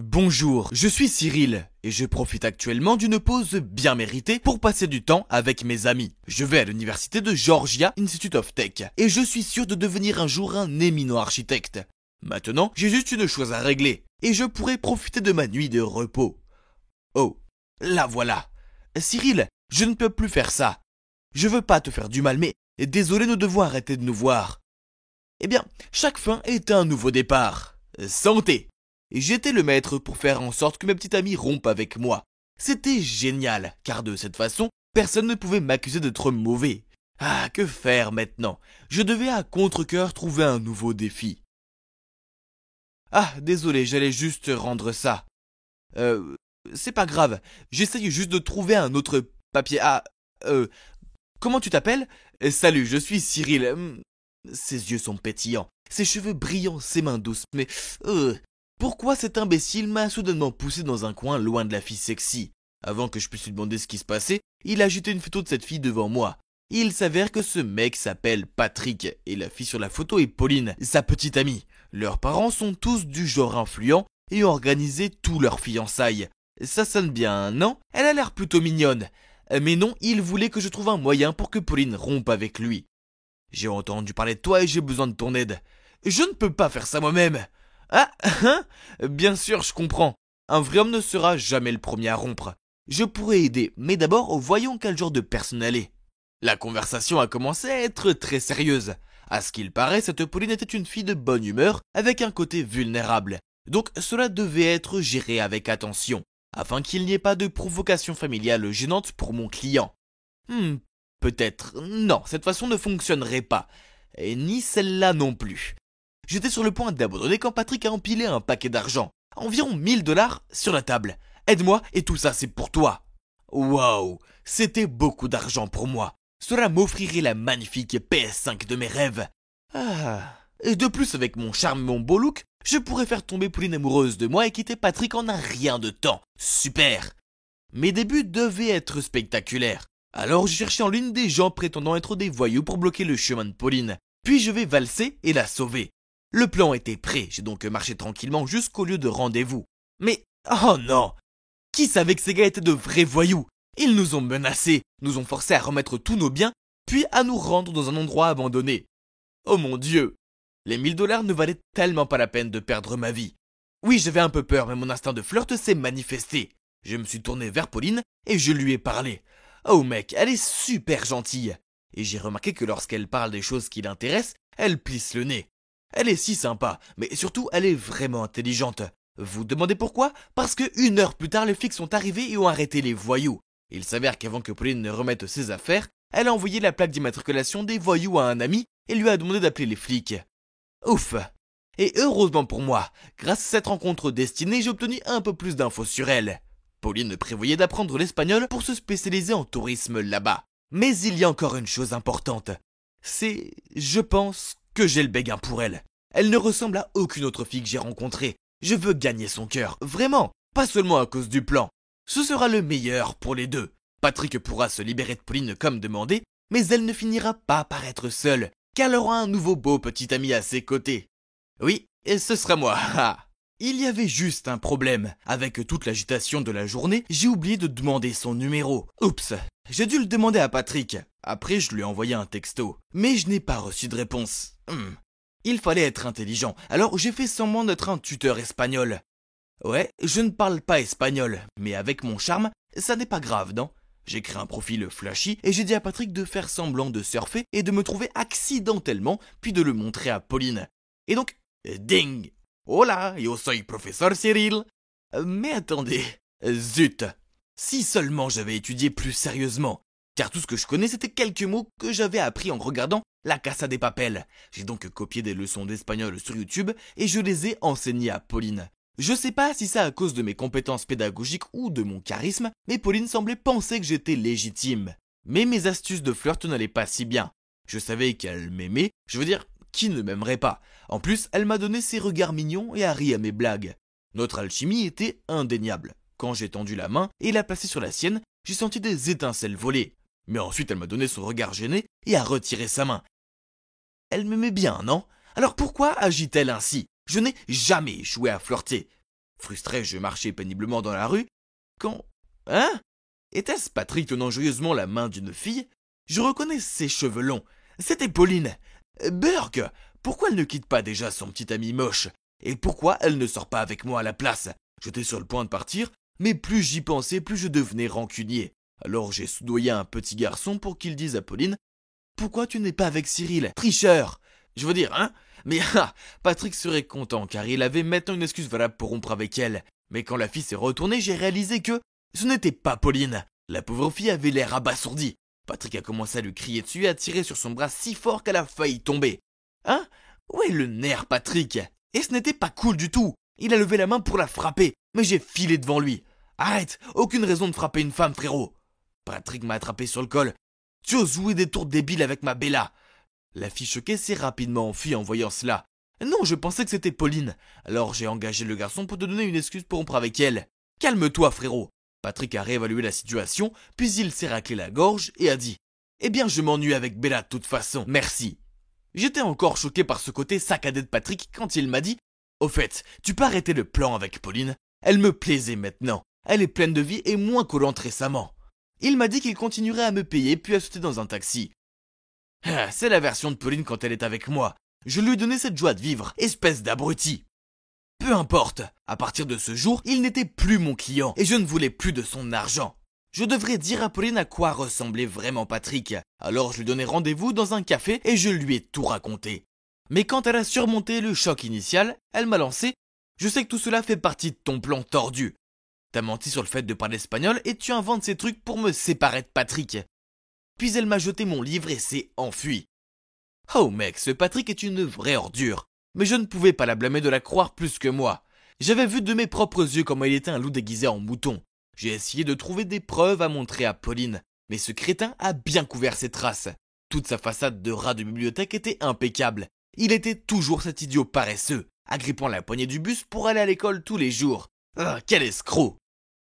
Bonjour, je suis Cyril et je profite actuellement d'une pause bien méritée pour passer du temps avec mes amis. Je vais à l'université de Georgia Institute of Tech et je suis sûr de devenir un jour un éminent architecte. Maintenant, j'ai juste une chose à régler et je pourrai profiter de ma nuit de repos. Oh, la voilà. Cyril, je ne peux plus faire ça. Je veux pas te faire du mal, mais désolé, nous devons arrêter de nous voir. Eh bien, chaque fin est un nouveau départ. Santé! Et j'étais le maître pour faire en sorte que ma petite amie rompe avec moi. C'était génial, car de cette façon, personne ne pouvait m'accuser d'être mauvais. Ah, que faire maintenant? Je devais à contre-cœur trouver un nouveau défi. Ah, désolé, j'allais juste rendre ça. C'est pas grave, j'essaye juste de trouver un autre papier. Comment tu t'appelles? Salut, je suis Cyril. Ses yeux sont pétillants, ses cheveux brillants, ses mains douces, mais... Pourquoi cet imbécile m'a soudainement poussé dans un coin loin de la fille sexy? Avant que je puisse lui demander ce qui se passait, il a jeté une photo de cette fille devant moi. Il s'avère que ce mec s'appelle Patrick, et la fille sur la photo est Pauline, sa petite amie. Leurs parents sont tous du genre influent et ont organisé tout leur fiançailles. Ça sonne bien, non? Elle a l'air plutôt mignonne. Mais non, il voulait que je trouve un moyen pour que Pauline rompe avec lui. J'ai entendu parler de toi et j'ai besoin de ton aide. Je ne peux pas faire ça moi-même. Ah, hein? Bien sûr, je comprends. Un vrai homme ne sera jamais le premier à rompre. Je pourrais aider, mais d'abord, voyons quel genre de personne elle est. La conversation a commencé à être très sérieuse. À ce qu'il paraît, cette Pauline était une fille de bonne humeur, avec un côté vulnérable. Donc cela devait être géré avec attention, afin qu'il n'y ait pas de provocation familiale gênante pour mon client. Peut-être. Non, cette façon ne fonctionnerait pas. Et ni celle-là non plus. J'étais sur le point d'abandonner quand Patrick a empilé un paquet d'argent, environ 1000 $, sur la table. Aide-moi et tout ça c'est pour toi. Waouh, c'était beaucoup d'argent pour moi. Cela m'offrirait la magnifique PS5 de mes rêves. Et de plus avec mon charme et mon beau look, je pourrais faire tomber Pauline amoureuse de moi et quitter Patrick en un rien de temps. Super. Mes débuts devaient être spectaculaires. Alors je cherchais en ligne des gens prétendant être des voyous pour bloquer le chemin de Pauline. Puis je vais valser et la sauver. Le plan était prêt, j'ai donc marché tranquillement jusqu'au lieu de rendez-vous. Mais, oh non! Qui savait que ces gars étaient de vrais voyous? Ils nous ont menacés, nous ont forcés à remettre tous nos biens, puis à nous rendre dans un endroit abandonné. Oh mon Dieu! Les 1000 $ ne valaient tellement pas la peine de perdre ma vie. Oui, j'avais un peu peur, mais mon instinct de flirt s'est manifesté. Je me suis tourné vers Pauline et je lui ai parlé. Oh mec, elle est super gentille. Et j'ai remarqué que lorsqu'elle parle des choses qui l'intéressent, elle plisse le nez. Elle est si sympa, mais surtout elle est vraiment intelligente. Vous demandez pourquoi? Parce que 1 heure plus tard, les flics sont arrivés et ont arrêté les voyous. Il s'avère qu'avant que Pauline ne remette ses affaires, elle a envoyé la plaque d'immatriculation des voyous à un ami et lui a demandé d'appeler les flics. Ouf! Et heureusement pour moi, grâce à cette rencontre destinée, j'ai obtenu un peu plus d'infos sur elle. Pauline prévoyait d'apprendre l'espagnol pour se spécialiser en tourisme là-bas. Mais il y a encore une chose importante. C'est, je pense, que j'ai le béguin pour elle. Elle ne ressemble à aucune autre fille que j'ai rencontrée. Je veux gagner son cœur, vraiment, pas seulement à cause du plan. Ce sera le meilleur pour les deux. Patrick pourra se libérer de Pauline comme demandé, mais elle ne finira pas par être seule, car elle aura un nouveau beau petit ami à ses côtés. Oui, et ce sera moi. Il y avait juste un problème. Avec toute l'agitation de la journée, j'ai oublié de demander son numéro. Oups, j'ai dû le demander à Patrick. Après, je lui ai envoyé un texto. Mais je n'ai pas reçu de réponse. Il fallait être intelligent, alors j'ai fait semblant d'être un tuteur espagnol. Ouais, je ne parle pas espagnol, mais avec mon charme, ça n'est pas grave, non? J'ai créé un profil flashy et j'ai dit à Patrick de faire semblant de surfer et de me trouver accidentellement, puis de le montrer à Pauline. Et donc, ding! Hola, yo soy professeur Cyril. Mais attendez, zut! Si seulement j'avais étudié plus sérieusement, car tout ce que je connais c'était quelques mots que j'avais appris en regardant La Casa de Papel. J'ai donc copié des leçons d'espagnol sur YouTube et je les ai enseignées à Pauline. Je sais pas si c'est à cause de mes compétences pédagogiques ou de mon charisme, mais Pauline semblait penser que j'étais légitime. Mais mes astuces de flirt n'allaient pas si bien. Je savais qu'elle m'aimait, je veux dire, qui ne m'aimerait pas? En plus, elle m'a donné ses regards mignons et a ri à mes blagues. Notre alchimie était indéniable. Quand j'ai tendu la main et l'a placée sur la sienne, j'ai senti des étincelles voler. Mais ensuite, elle m'a donné son regard gêné et a retiré sa main. Elle m'aimait bien, non? Alors pourquoi agit-elle ainsi? Je n'ai jamais échoué à flirter. Frustré, je marchais péniblement dans la rue, quand... Hein? Était-ce Patrick tenant joyeusement la main d'une fille? Je reconnais ses cheveux longs. C'était Pauline. Burk, pourquoi elle ne quitte pas déjà son petit ami moche? Et pourquoi elle ne sort pas avec moi à la place? J'étais sur le point de partir, mais plus j'y pensais, plus je devenais rancunier. Alors j'ai soudoyé un petit garçon pour qu'il dise à Pauline: pourquoi tu n'es pas avec Cyril, tricheur? Je veux dire, hein? Mais Patrick serait content car il avait maintenant une excuse valable pour rompre avec elle. Mais quand la fille s'est retournée, j'ai réalisé que ce n'était pas Pauline. La pauvre fille avait l'air abasourdie. Patrick a commencé à lui crier dessus et à tirer sur son bras si fort qu'elle a failli tomber. Hein? Où est le nerf, Patrick? Et ce n'était pas cool du tout. Il a levé la main pour la frapper, mais j'ai filé devant lui. Arrête, aucune raison de frapper une femme, frérot. Patrick m'a attrapé sur le col. Tu oses jouer des tours débiles avec ma Bella. La fille choquée s'est rapidement enfuie en voyant cela. Non, je pensais que c'était Pauline. Alors j'ai engagé le garçon pour te donner une excuse pour rompre avec elle. Calme-toi, frérot. Patrick a réévalué la situation, puis il s'est raclé la gorge et a dit: eh bien, je m'ennuie avec Bella de toute façon, merci. J'étais encore choqué par ce côté saccadé de Patrick quand il m'a dit: au fait, tu peux arrêter le plan avec Pauline? Elle me plaisait maintenant. Elle est pleine de vie et moins collante récemment. Il m'a dit qu'il continuerait à me payer puis à sauter dans un taxi. C'est la version de Pauline quand elle est avec moi. Je lui ai donné cette joie de vivre, espèce d'abruti. Peu importe, à partir de ce jour, il n'était plus mon client et je ne voulais plus de son argent. Je devrais dire à Pauline à quoi ressemblait vraiment Patrick. Alors je lui donnai rendez-vous dans un café et je lui ai tout raconté. Mais quand elle a surmonté le choc initial, elle m'a lancé: je sais que tout cela fait partie de ton plan tordu. T'as menti sur le fait de parler espagnol et tu inventes ces trucs pour me séparer de Patrick. Puis elle m'a jeté mon livre et s'est enfuie. Oh mec, ce Patrick est une vraie ordure. Mais je ne pouvais pas la blâmer de la croire plus que moi. J'avais vu de mes propres yeux comment il était un loup déguisé en mouton. J'ai essayé de trouver des preuves à montrer à Pauline, mais ce crétin a bien couvert ses traces. Toute sa façade de rat de bibliothèque était impeccable. Il était toujours cet idiot paresseux, agrippant la poignée du bus pour aller à l'école tous les jours. Ah, quel escroc!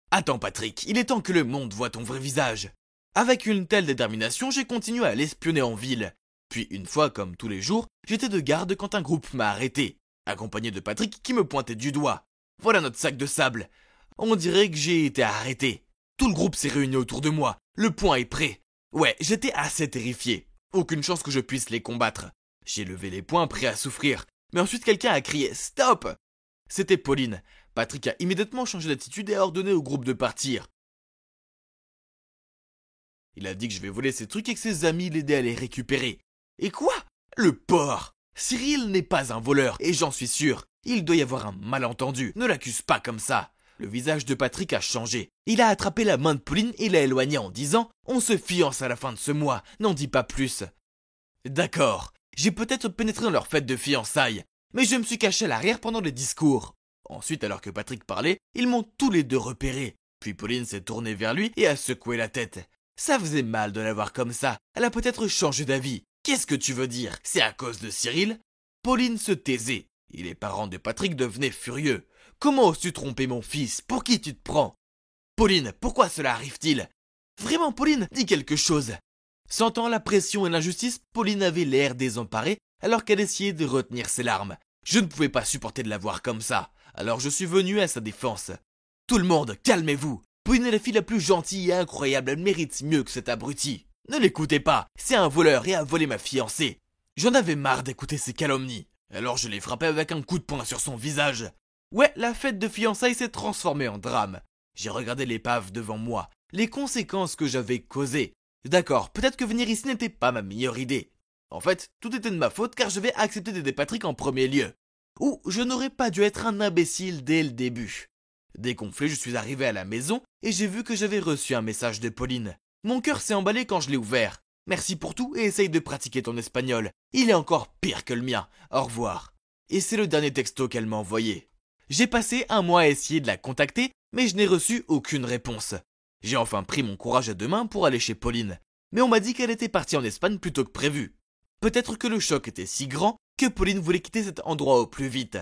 Attends Patrick, il est temps que le monde voie ton vrai visage. Avec une telle détermination, j'ai continué à l'espionner en ville. Puis une fois, comme tous les jours, j'étais de garde quand un groupe m'a arrêté, accompagné de Patrick qui me pointait du doigt. Voilà notre sac de sable. On dirait que j'ai été arrêté. Tout le groupe s'est réuni autour de moi. Le point est prêt. Ouais, j'étais assez terrifié. Aucune chance que je puisse les combattre. J'ai levé les poings prêt à souffrir. Mais ensuite quelqu'un a crié: stop! C'était Pauline. Patrick a immédiatement changé d'attitude et a ordonné au groupe de partir. Il a dit que je vais voler ses trucs et que ses amis l'aidaient à les récupérer. Et quoi? Le porc! Cyril n'est pas un voleur, et j'en suis sûr. Il doit y avoir un malentendu. Ne l'accuse pas comme ça. Le visage de Patrick a changé. Il a attrapé la main de Pauline et l'a éloignée en disant: on se fiance à la fin de ce mois, n'en dis pas plus. D'accord, j'ai peut-être pénétré dans leur fête de fiançailles, mais je me suis caché à l'arrière pendant les discours. Ensuite, alors que Patrick parlait, ils m'ont tous les deux repéré. Puis Pauline s'est tournée vers lui et a secoué la tête. Ça faisait mal de la voir comme ça. Elle a peut-être changé d'avis. Qu'est-ce que tu veux dire? C'est à cause de Cyril? Pauline se taisait, et les parents de Patrick devenaient furieux. Comment oses-tu tromper mon fils? Pour qui tu te prends? Pauline, pourquoi cela arrive-t-il? Vraiment, Pauline, dis quelque chose. Sentant la pression et l'injustice, Pauline avait l'air désemparée alors qu'elle essayait de retenir ses larmes. Je ne pouvais pas supporter de la voir comme ça, alors je suis venu à sa défense. Tout le monde, calmez-vous. Pauline est la fille la plus gentille et incroyable, elle mérite mieux que cet abruti. Ne l'écoutez pas, c'est un voleur et a volé ma fiancée. J'en avais marre d'écouter ces calomnies, alors je l'ai frappé avec un coup de poing sur son visage. Ouais, la fête de fiançailles s'est transformée en drame. J'ai regardé l'épave devant moi, les conséquences que j'avais causées. D'accord, peut-être que venir ici n'était pas ma meilleure idée. En fait, tout était de ma faute car j'avais accepté d'aider Patrick en premier lieu. Ou je n'aurais pas dû être un imbécile dès le début. Dégonflé, je suis arrivé à la maison et j'ai vu que j'avais reçu un message de Pauline. Mon cœur s'est emballé quand je l'ai ouvert. Merci pour tout et essaye de pratiquer ton espagnol. Il est encore pire que le mien. Au revoir. Et c'est le dernier texto qu'elle m'a envoyé. J'ai passé un mois à essayer de la contacter, mais je n'ai reçu aucune réponse. J'ai enfin pris mon courage à deux mains pour aller chez Pauline. Mais on m'a dit qu'elle était partie en Espagne plus tôt que prévu. Peut-être que le choc était si grand que Pauline voulait quitter cet endroit au plus vite.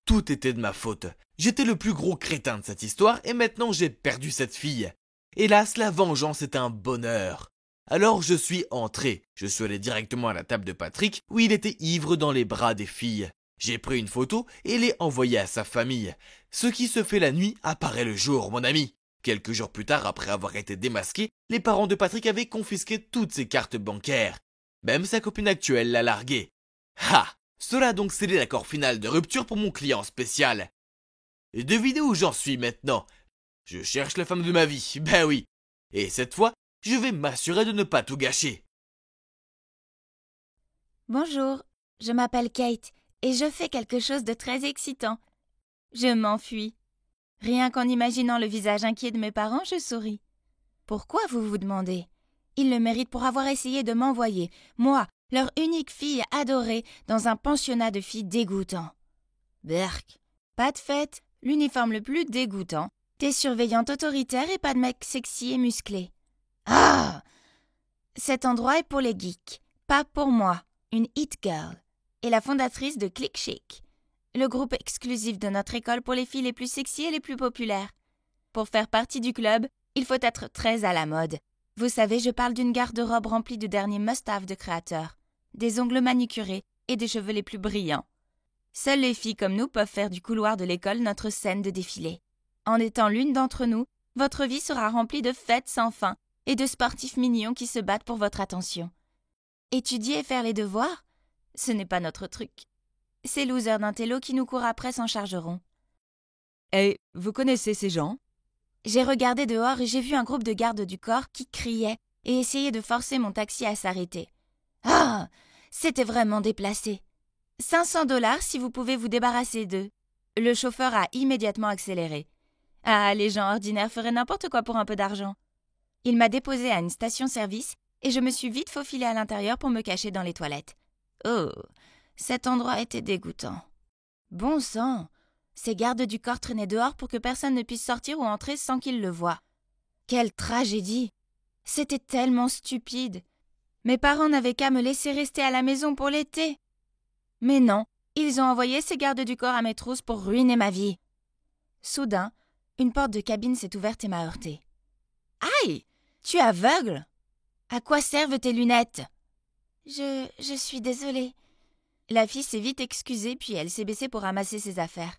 Tout était de ma faute. J'étais le plus gros crétin de cette histoire et maintenant j'ai perdu cette fille. Hélas, la vengeance est un bonheur. Alors je suis entré. Je suis allé directement à la table de Patrick où il était ivre dans les bras des filles. J'ai pris une photo et l'ai envoyée à sa famille. Ce qui se fait la nuit apparaît le jour, mon ami. Quelques jours plus tard, après avoir été démasqués, les parents de Patrick avaient confisqué toutes ses cartes bancaires. Même sa copine actuelle l'a largué. Ha! Cela a donc scellé l'accord final de rupture pour mon client spécial. Et devinez où j'en suis maintenant. Je cherche la femme de ma vie, ben oui. Et cette fois, je vais m'assurer de ne pas tout gâcher. Bonjour, je m'appelle Kate et je fais quelque chose de très excitant. Je m'enfuis. Rien qu'en imaginant le visage inquiet de mes parents, je souris. Pourquoi, vous vous demandez? Ils le méritent pour avoir essayé de m'envoyer, moi, leur unique fille adorée, dans un pensionnat de filles dégoûtant. Berk, pas de fête, l'uniforme le plus dégoûtant, des surveillantes autoritaires et pas de mecs sexy et musclés. Ah! Cet endroit est pour les geeks, pas pour moi, une hit girl, et la fondatrice de Click Chic, le groupe exclusif de notre école pour les filles les plus sexy et les plus populaires. Pour faire partie du club, il faut être très à la mode. Vous savez, je parle d'une garde-robe remplie de derniers must-have de créateurs, des ongles manucurés et des cheveux les plus brillants. Seules les filles comme nous peuvent faire du couloir de l'école notre scène de défilé. En étant l'une d'entre nous, votre vie sera remplie de fêtes sans fin et de sportifs mignons qui se battent pour votre attention. Étudier et faire les devoirs, ce n'est pas notre truc. Ces losers d'intello qui nous courent après s'en chargeront. Et vous connaissez ces gens? J'ai regardé dehors et j'ai vu un groupe de gardes du corps qui criaient et essayaient de forcer mon taxi à s'arrêter. Ah! C'était vraiment déplacé. 500 $ si vous pouvez vous débarrasser d'eux. Le chauffeur a immédiatement accéléré. Ah, les gens ordinaires feraient n'importe quoi pour un peu d'argent. Il m'a déposé à une station-service et je me suis vite faufilée à l'intérieur pour me cacher dans les toilettes. Oh, cet endroit était dégoûtant. Bon sang! Ces gardes du corps traînaient dehors pour que personne ne puisse sortir ou entrer sans qu'ils le voient. Quelle tragédie! C'était tellement stupide. Mes parents n'avaient qu'à me laisser rester à la maison pour l'été. Mais non, ils ont envoyé ces gardes du corps à mes trousses pour ruiner ma vie. Soudain, une porte de cabine s'est ouverte et m'a heurtée. Aïe! Tu es aveugle? À quoi servent tes lunettes? Je suis désolée. La fille s'est vite excusée puis elle s'est baissée pour ramasser ses affaires.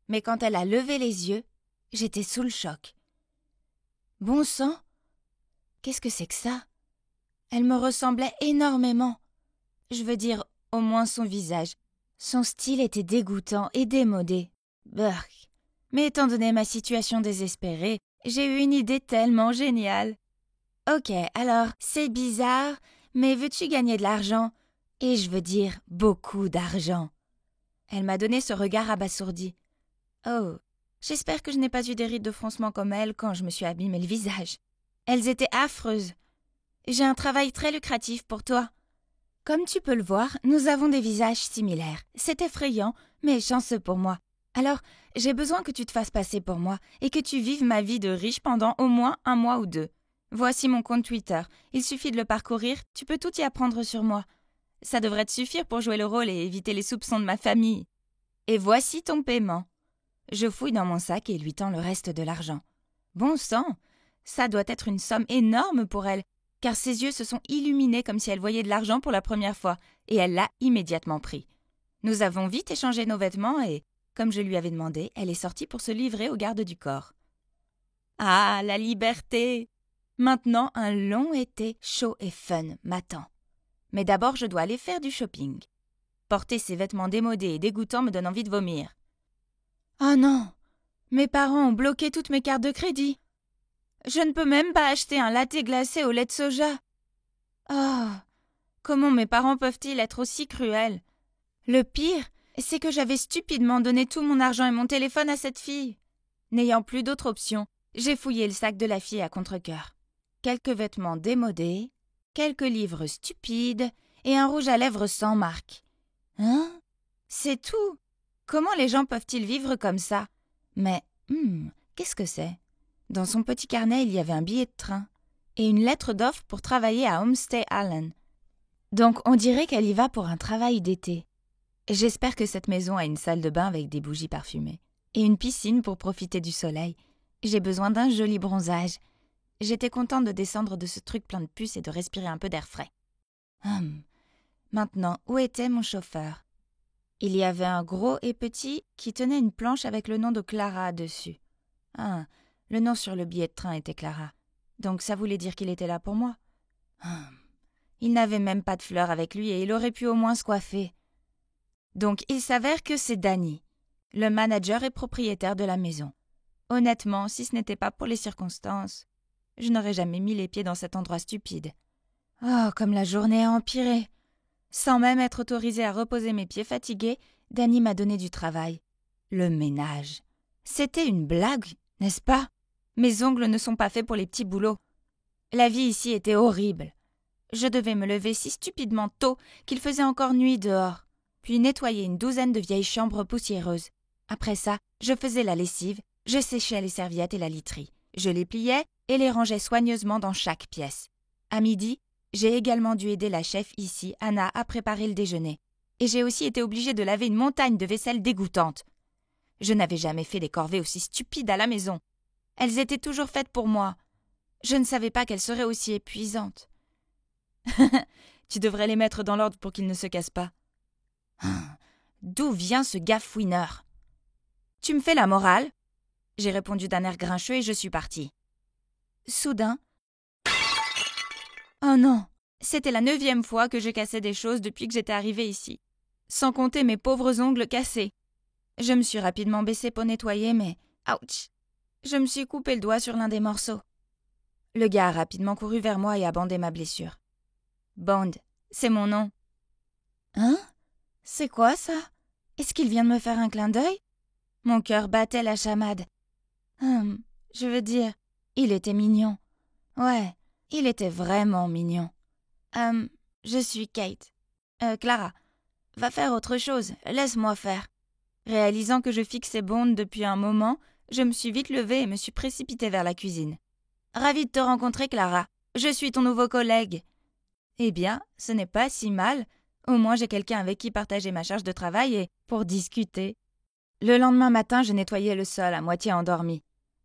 Mais quand elle a levé les yeux, j'étais sous le choc. Bon sang! Qu'est-ce que c'est que ça? Elle me ressemblait énormément. Je veux dire, au moins son visage. Son style était dégoûtant et démodé. Burk. Mais étant donné ma situation désespérée, j'ai eu une idée tellement géniale. Ok, alors, c'est bizarre, mais veux-tu gagner de l'argent? Et je veux dire beaucoup d'argent. Elle m'a donné ce regard abasourdi. Oh, j'espère que je n'ai pas eu des rides de froncement comme elle quand je me suis abîmé le visage. Elles étaient affreuses. J'ai un travail très lucratif pour toi. Comme tu peux le voir, nous avons des visages similaires. C'est effrayant, mais chanceux pour moi. Alors, j'ai besoin que tu te fasses passer pour moi et que tu vives ma vie de riche pendant au moins 1 mois ou 2. Voici mon compte Twitter. Il suffit de le parcourir, tu peux tout y apprendre sur moi. Ça devrait te suffire pour jouer le rôle et éviter les soupçons de ma famille. Et voici ton paiement. Je fouille dans mon sac et lui tends le reste de l'argent. Bon sang, ça doit être une somme énorme pour elle, car ses yeux se sont illuminés comme si elle voyait de l'argent pour la première fois, et elle l'a immédiatement pris. Nous avons vite échangé nos vêtements et, comme je lui avais demandé, elle est sortie pour se livrer aux gardes du corps. Ah, la liberté! Maintenant, un long été chaud et fun m'attend. Mais d'abord, je dois aller faire du shopping. Porter ces vêtements démodés et dégoûtants me donne envie de vomir. Oh non! Mes parents ont bloqué toutes mes cartes de crédit. Je ne peux même pas acheter un latte glacé au lait de soja. Oh! Comment mes parents peuvent-ils être aussi cruels? Le pire, c'est que j'avais stupidement donné tout mon argent et mon téléphone à cette fille. N'ayant plus d'autre option, j'ai fouillé le sac de la fille à contre-cœur. Quelques vêtements démodés, quelques livres stupides et un rouge à lèvres sans marque. Hein? C'est tout. Comment les gens peuvent-ils vivre comme ça? Mais, qu'est-ce que c'est? Dans son petit carnet, il y avait un billet de train et une lettre d'offre pour travailler à Homestay Allen. Donc, on dirait qu'elle y va pour un travail d'été. J'espère que cette maison a une salle de bain avec des bougies parfumées et une piscine pour profiter du soleil. J'ai besoin d'un joli bronzage. J'étais contente de descendre de ce truc plein de puces et de respirer un peu d'air frais. Maintenant, où était mon chauffeur? Il y avait un gros et petit qui tenait une planche avec le nom de Clara dessus. Ah, le nom sur le billet de train était Clara. Donc ça voulait dire qu'il était là pour moi. Il n'avait même pas de fleurs avec lui et il aurait pu au moins se coiffer. Donc il s'avère que c'est Danny, le manager et propriétaire de la maison. Honnêtement, si ce n'était pas pour les circonstances, je n'aurais jamais mis les pieds dans cet endroit stupide. Oh, comme la journée a empiré. Sans même être autorisée à reposer mes pieds fatigués, Danny m'a donné du travail. Le ménage. C'était une blague, n'est-ce pas? Mes ongles ne sont pas faits pour les petits boulots. La vie ici était horrible. Je devais me lever si stupidement tôt qu'il faisait encore nuit dehors, puis nettoyer une douzaine de vieilles chambres poussiéreuses. Après ça, je faisais la lessive, je séchais les serviettes et la literie. Je les pliais et les rangeais soigneusement dans chaque pièce. À midi, j'ai également dû aider la chef ici, Anna, à préparer le déjeuner. Et j'ai aussi été obligée de laver une montagne de vaisselle dégoûtante. Je n'avais jamais fait des corvées aussi stupides à la maison. Elles étaient toujours faites pour moi. Je ne savais pas qu'elles seraient aussi épuisantes. Tu devrais les mettre dans l'ordre pour qu'ils ne se cassent pas. D'où vient ce gars fouineur? Tu me fais la morale? J'ai répondu d'un air grincheux et je suis partie. Soudain... Oh non! C'était la 9e fois que je cassais des choses depuis que j'étais arrivée ici. Sans compter mes pauvres ongles cassés. Je me suis rapidement baissée pour nettoyer, mais... Ouch! Je me suis coupé le doigt sur l'un des morceaux. Le gars a rapidement couru vers moi et a bandé ma blessure. Bond, c'est mon nom. Hein? C'est quoi ça? Est-ce qu'il vient de me faire un clin d'œil? Mon cœur battait la chamade. Je veux dire, il était mignon. Ouais, il était vraiment mignon. Je suis Kate. Clara, va faire autre chose, laisse-moi faire. Réalisant que je fixais Bond depuis un moment, je me suis vite levée et me suis précipitée vers la cuisine. Ravie de te rencontrer, Clara. Je suis ton nouveau collègue. Eh bien, ce n'est pas si mal. Au moins, j'ai quelqu'un avec qui partager ma charge de travail et pour discuter. Le lendemain matin, je nettoyais le sol à moitié endormi,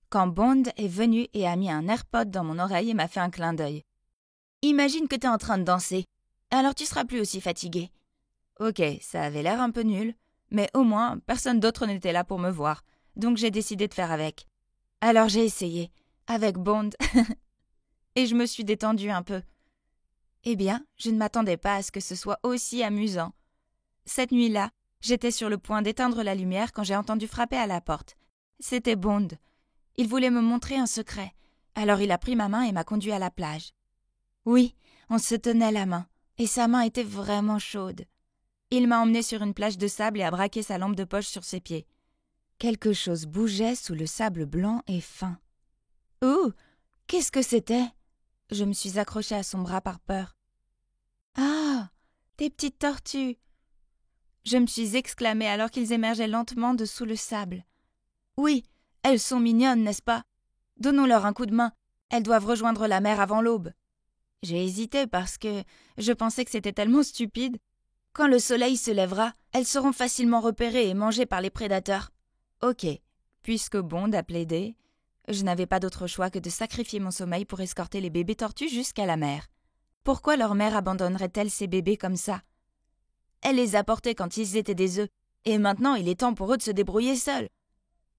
quand Bond est venu et a mis un AirPod dans mon oreille et m'a fait un clin d'œil. Imagine que t'es en train de danser. Alors tu seras plus aussi fatigué. Ok, ça avait l'air un peu nul, mais au moins, personne d'autre n'était là pour me voir, donc j'ai décidé de faire avec. Alors j'ai essayé, avec Bond, et je me suis détendue un peu. Eh bien, je ne m'attendais pas à ce que ce soit aussi amusant. Cette nuit-là, j'étais sur le point d'éteindre la lumière quand j'ai entendu frapper à la porte. C'était Bond. Il voulait me montrer un secret. Alors il a pris ma main et m'a conduit à la plage. Oui, on se tenait la main, et sa main était vraiment chaude. Il m'a emmenée sur une plage de sable et a braqué sa lampe de poche sur ses pieds. Quelque chose bougeait sous le sable blanc et fin. Ouh! Qu'est-ce que c'était? Je me suis accrochée à son bras par peur. Ah! Des petites tortues! Je me suis exclamée alors qu'ils émergeaient lentement de sous le sable. Oui, elles sont mignonnes, n'est-ce pas? Donnons-leur un coup de main. Elles doivent rejoindre la mer avant l'aube. J'ai hésité parce que je pensais que c'était tellement stupide. Quand le soleil se lèvera, elles seront facilement repérées et mangées par les prédateurs. Ok, puisque Bond a plaidé, je n'avais pas d'autre choix que de sacrifier mon sommeil pour escorter les bébés tortues jusqu'à la mer. Pourquoi leur mère abandonnerait-elle ces bébés comme ça? Elle les a portés quand ils étaient des œufs, et maintenant il est temps pour eux de se débrouiller seuls.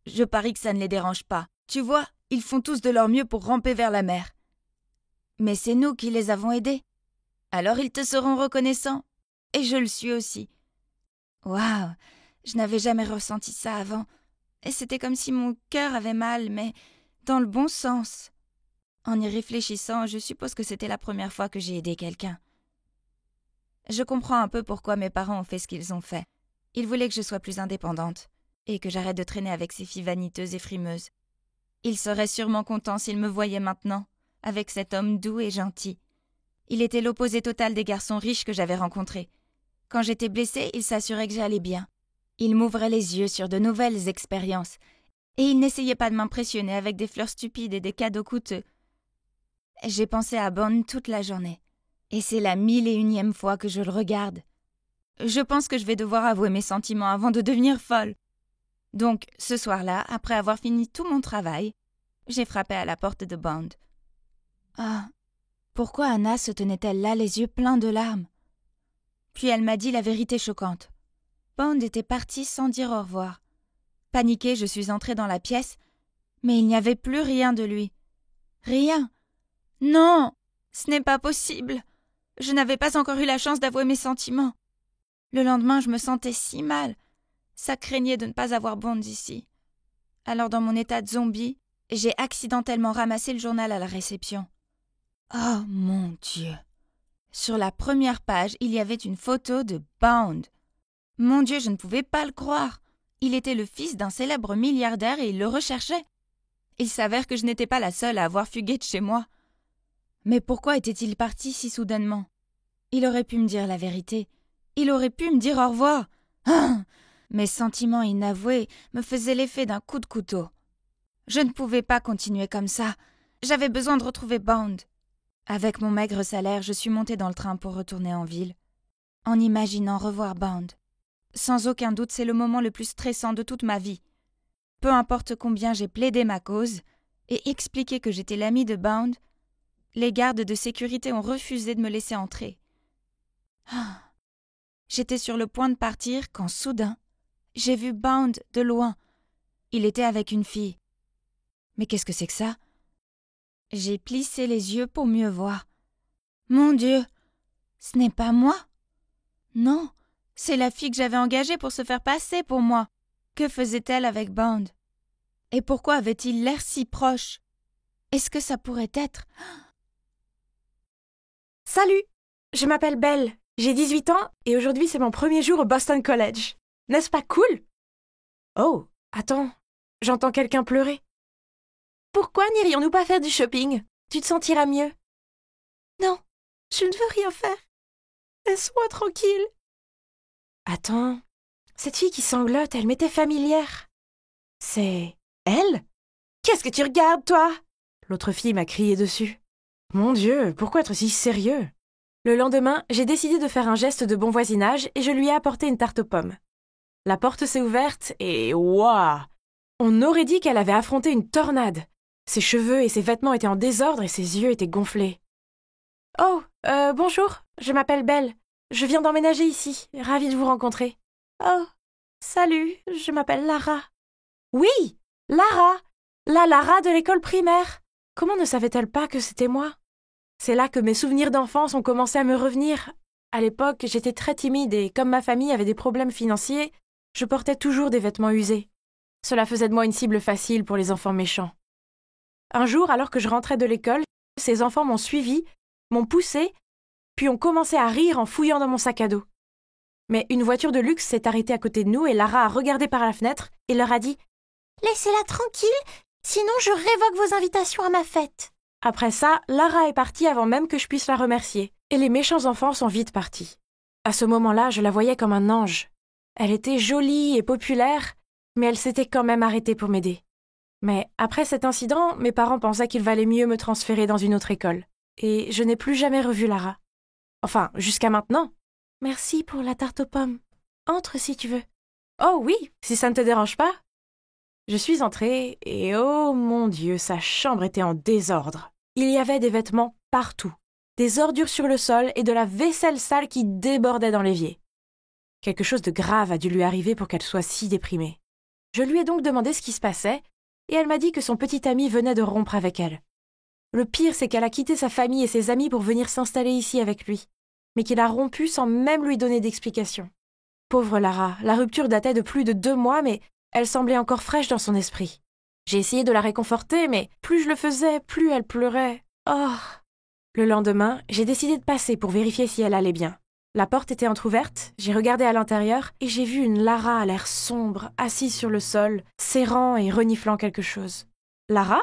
Je parie que ça ne les dérange pas. Tu vois, ils font tous de leur mieux pour ramper vers la mer. Mais c'est nous qui les avons aidés. Alors ils te seront reconnaissants. Et je le suis aussi. Waouh, je n'avais jamais ressenti ça avant. Et c'était comme si mon cœur avait mal, mais dans le bon sens. En y réfléchissant, je suppose que c'était la première fois que j'ai aidé quelqu'un. Je comprends un peu pourquoi mes parents ont fait ce qu'ils ont fait. Ils voulaient que je sois plus indépendante, et que j'arrête de traîner avec ces filles vaniteuses et frimeuses. Ils seraient sûrement contents s'ils me voyaient maintenant, avec cet homme doux et gentil. Il était l'opposé total des garçons riches que j'avais rencontrés. Quand j'étais blessée, il s'assurait que j'allais bien. Il m'ouvrait les yeux sur de nouvelles expériences, et il n'essayait pas de m'impressionner avec des fleurs stupides et des cadeaux coûteux. J'ai pensé à Bond toute la journée, et c'est la 1001e fois que je le regarde. Je pense que je vais devoir avouer mes sentiments avant de devenir folle. Donc, ce soir-là, après avoir fini tout mon travail, j'ai frappé à la porte de Bond. Ah, pourquoi Anna se tenait-elle là, les yeux pleins de larmes? Puis elle m'a dit la vérité choquante. Bound était parti sans dire au revoir. Paniquée, je suis entrée dans la pièce, mais il n'y avait plus rien de lui. Rien. Non, ce n'est pas possible. Je n'avais pas encore eu la chance d'avouer mes sentiments. Le lendemain, je me sentais si mal. Ça craignait de ne pas avoir Bound ici. Alors, dans mon état de zombie, j'ai accidentellement ramassé le journal à la réception. Oh mon Dieu! Sur la première page, il y avait une photo de Bound. Mon Dieu, je ne pouvais pas le croire. Il était le fils d'un célèbre milliardaire et il le recherchait. Il s'avère que je n'étais pas la seule à avoir fugué de chez moi. Mais pourquoi était-il parti si soudainement? Il aurait pu me dire la vérité. Il aurait pu me dire au revoir. Ah! Mes sentiments inavoués me faisaient l'effet d'un coup de couteau. Je ne pouvais pas continuer comme ça. J'avais besoin de retrouver Bound. Avec mon maigre salaire, je suis montée dans le train pour retourner en ville, en imaginant revoir Bound. Sans aucun doute, c'est le moment le plus stressant de toute ma vie. Peu importe combien j'ai plaidé ma cause et expliqué que j'étais l'amie de Bound, les gardes de sécurité ont refusé de me laisser entrer. Ah. J'étais sur le point de partir quand soudain, j'ai vu Bound de loin. Il était avec une fille. Mais qu'est-ce que c'est que ça? J'ai plissé les yeux pour mieux voir. Mon Dieu, ce n'est pas moi? Non, c'est la fille que j'avais engagée pour se faire passer pour moi. Que faisait-elle avec Bound? Et pourquoi avait-il l'air si proche? Est-ce que ça pourrait être... Salut, je m'appelle Belle, j'ai 18 ans et aujourd'hui c'est mon premier jour au Boston College. N'est-ce pas cool? Oh, attends, j'entends quelqu'un pleurer. Pourquoi n'irions-nous pas faire du shopping? Tu te sentiras mieux. Non, je ne veux rien faire. Laisse-moi tranquille. Attends, cette fille qui sanglote, elle m'était familière. C'est elle? Qu'est-ce que tu regardes, toi? L'autre fille m'a crié dessus. Mon Dieu, pourquoi être si sérieux? Le lendemain, j'ai décidé de faire un geste de bon voisinage et je lui ai apporté une tarte aux pommes. La porte s'est ouverte et waouh! On aurait dit qu'elle avait affronté une tornade. Ses cheveux et ses vêtements étaient en désordre et ses yeux étaient gonflés. Oh, bonjour, je m'appelle Belle. Je viens d'emménager ici, ravie de vous rencontrer. Oh, salut, je m'appelle Lara. Oui, Lara, la Lara de l'école primaire. Comment ne savait-elle pas que c'était moi? C'est là que mes souvenirs d'enfance ont commencé à me revenir. À l'époque, j'étais très timide et comme ma famille avait des problèmes financiers, je portais toujours des vêtements usés. Cela faisait de moi une cible facile pour les enfants méchants. Un jour, alors que je rentrais de l'école, ces enfants m'ont suivi, m'ont poussé, puis ont commencé à rire en fouillant dans mon sac à dos. Mais une voiture de luxe s'est arrêtée à côté de nous et Lara a regardé par la fenêtre et leur a dit « Laissez-la tranquille, sinon je révoque vos invitations à ma fête. » Après ça, Lara est partie avant même que je puisse la remercier, et les méchants enfants sont vite partis. À ce moment-là, je la voyais comme un ange. Elle était jolie et populaire, mais elle s'était quand même arrêtée pour m'aider. Mais après cet incident, mes parents pensaient qu'il valait mieux me transférer dans une autre école. Et je n'ai plus jamais revu Lara. Enfin, jusqu'à maintenant. Merci pour la tarte aux pommes. Entre si tu veux. Oh oui, si ça ne te dérange pas. Je suis entrée et oh mon Dieu, sa chambre était en désordre. Il y avait des vêtements partout, des ordures sur le sol et de la vaisselle sale qui débordait dans l'évier. Quelque chose de grave a dû lui arriver pour qu'elle soit si déprimée. Je lui ai donc demandé ce qui se passait et elle m'a dit que son petit ami venait de rompre avec elle. Le pire, c'est qu'elle a quitté sa famille et ses amis pour venir s'installer ici avec lui, mais qu'il a rompu sans même lui donner d'explication. Pauvre Lara, la rupture datait de plus de 2 mois, mais elle semblait encore fraîche dans son esprit. J'ai essayé de la réconforter, mais plus je le faisais, plus elle pleurait. Oh! Le lendemain, j'ai décidé de passer pour vérifier si elle allait bien. La porte était entr'ouverte, j'ai regardé à l'intérieur et j'ai vu une Lara à l'air sombre, assise sur le sol, serrant et reniflant quelque chose. « Lara?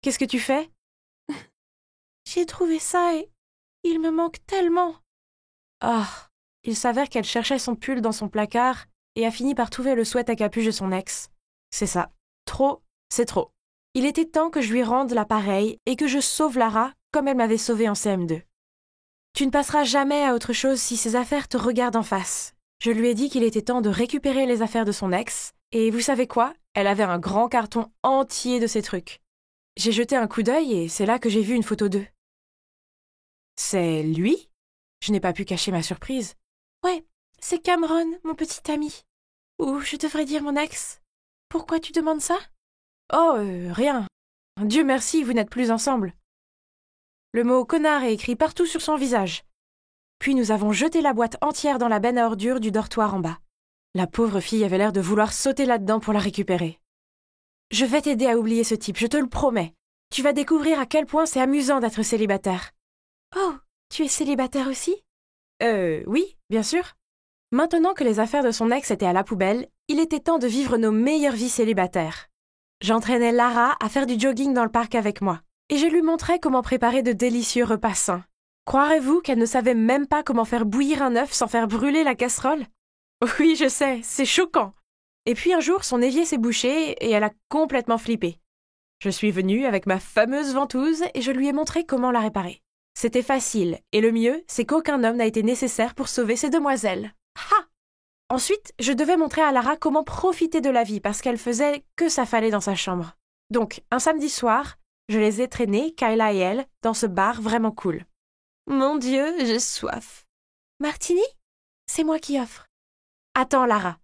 Qu'est-ce que tu fais ?» J'ai trouvé ça et il me manque tellement. Ah! Il s'avère qu'elle cherchait son pull dans son placard et a fini par trouver le sweat à capuche de son ex. C'est ça. Trop, c'est trop. Il était temps que je lui rende l'appareil et que je sauve Lara comme elle m'avait sauvée en CM2. Tu ne passeras jamais à autre chose si ces affaires te regardent en face. Je lui ai dit qu'il était temps de récupérer les affaires de son ex, et vous savez quoi? Elle avait un grand carton entier de ses trucs. J'ai jeté un coup d'œil et c'est là que j'ai vu une photo d'eux. C'est lui? Je n'ai pas pu cacher ma surprise. Ouais, c'est Cameron, mon petit ami. Ou je devrais dire mon ex. Pourquoi tu demandes ça? Oh, rien. Dieu merci, vous n'êtes plus ensemble. Le mot connard est écrit partout sur son visage. Puis nous avons jeté la boîte entière dans la benne à ordures du dortoir en bas. La pauvre fille avait l'air de vouloir sauter là-dedans pour la récupérer. Je vais t'aider à oublier ce type, je te le promets. Tu vas découvrir à quel point c'est amusant d'être célibataire. Oh, tu es célibataire aussi? Oui, bien sûr. Maintenant que les affaires de son ex étaient à la poubelle, il était temps de vivre nos meilleures vies célibataires. J'entraînais Lara à faire du jogging dans le parc avec moi, et je lui montrais comment préparer de délicieux repas sains. Croirez-vous qu'elle ne savait même pas comment faire bouillir un œuf sans faire brûler la casserole? Oui, je sais, c'est choquant. Et puis un jour, son évier s'est bouché et elle a complètement flippé. Je suis venue avec ma fameuse ventouse et je lui ai montré comment la réparer. C'était facile, et le mieux, c'est qu'aucun homme n'a été nécessaire pour sauver ces demoiselles. Ha! Ensuite, je devais montrer à Lara comment profiter de la vie parce qu'elle faisait que ça fallait dans sa chambre. Donc, un samedi soir, je les ai traînées, Kayla et elle, dans ce bar vraiment cool. Mon Dieu, j'ai soif. Martini? C'est moi qui offre. Attends, Lara.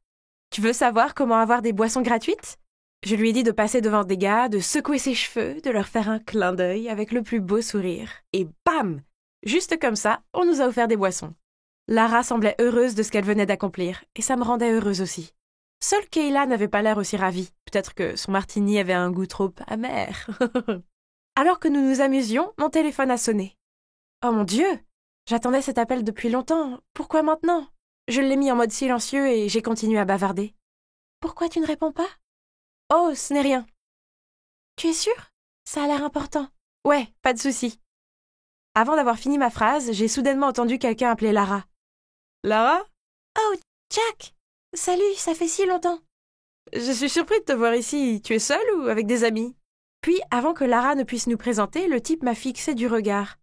Tu veux savoir comment avoir des boissons gratuites? Je lui ai dit de passer devant des gars, de secouer ses cheveux, de leur faire un clin d'œil avec le plus beau sourire. Et bam! Juste comme ça, on nous a offert des boissons. Lara semblait heureuse de ce qu'elle venait d'accomplir, et ça me rendait heureuse aussi. Seule Kayla n'avait pas l'air aussi ravie. Peut-être que son martini avait un goût trop amer. Alors que nous nous amusions, mon téléphone a sonné. Oh mon Dieu! J'attendais cet appel depuis longtemps. Pourquoi maintenant? Je l'ai mis en mode silencieux et j'ai continué à bavarder. Pourquoi tu ne réponds pas? Oh, ce n'est rien. Tu es sûre? Ça a l'air important. Ouais, pas de souci. Avant d'avoir fini ma phrase, j'ai soudainement entendu quelqu'un appeler Lara. Lara? Oh, Jack! Salut, ça fait si longtemps. Je suis surpris de te voir ici. Tu es seule ou avec des amis? Puis, avant que Lara ne puisse nous présenter, le type m'a fixé du regard.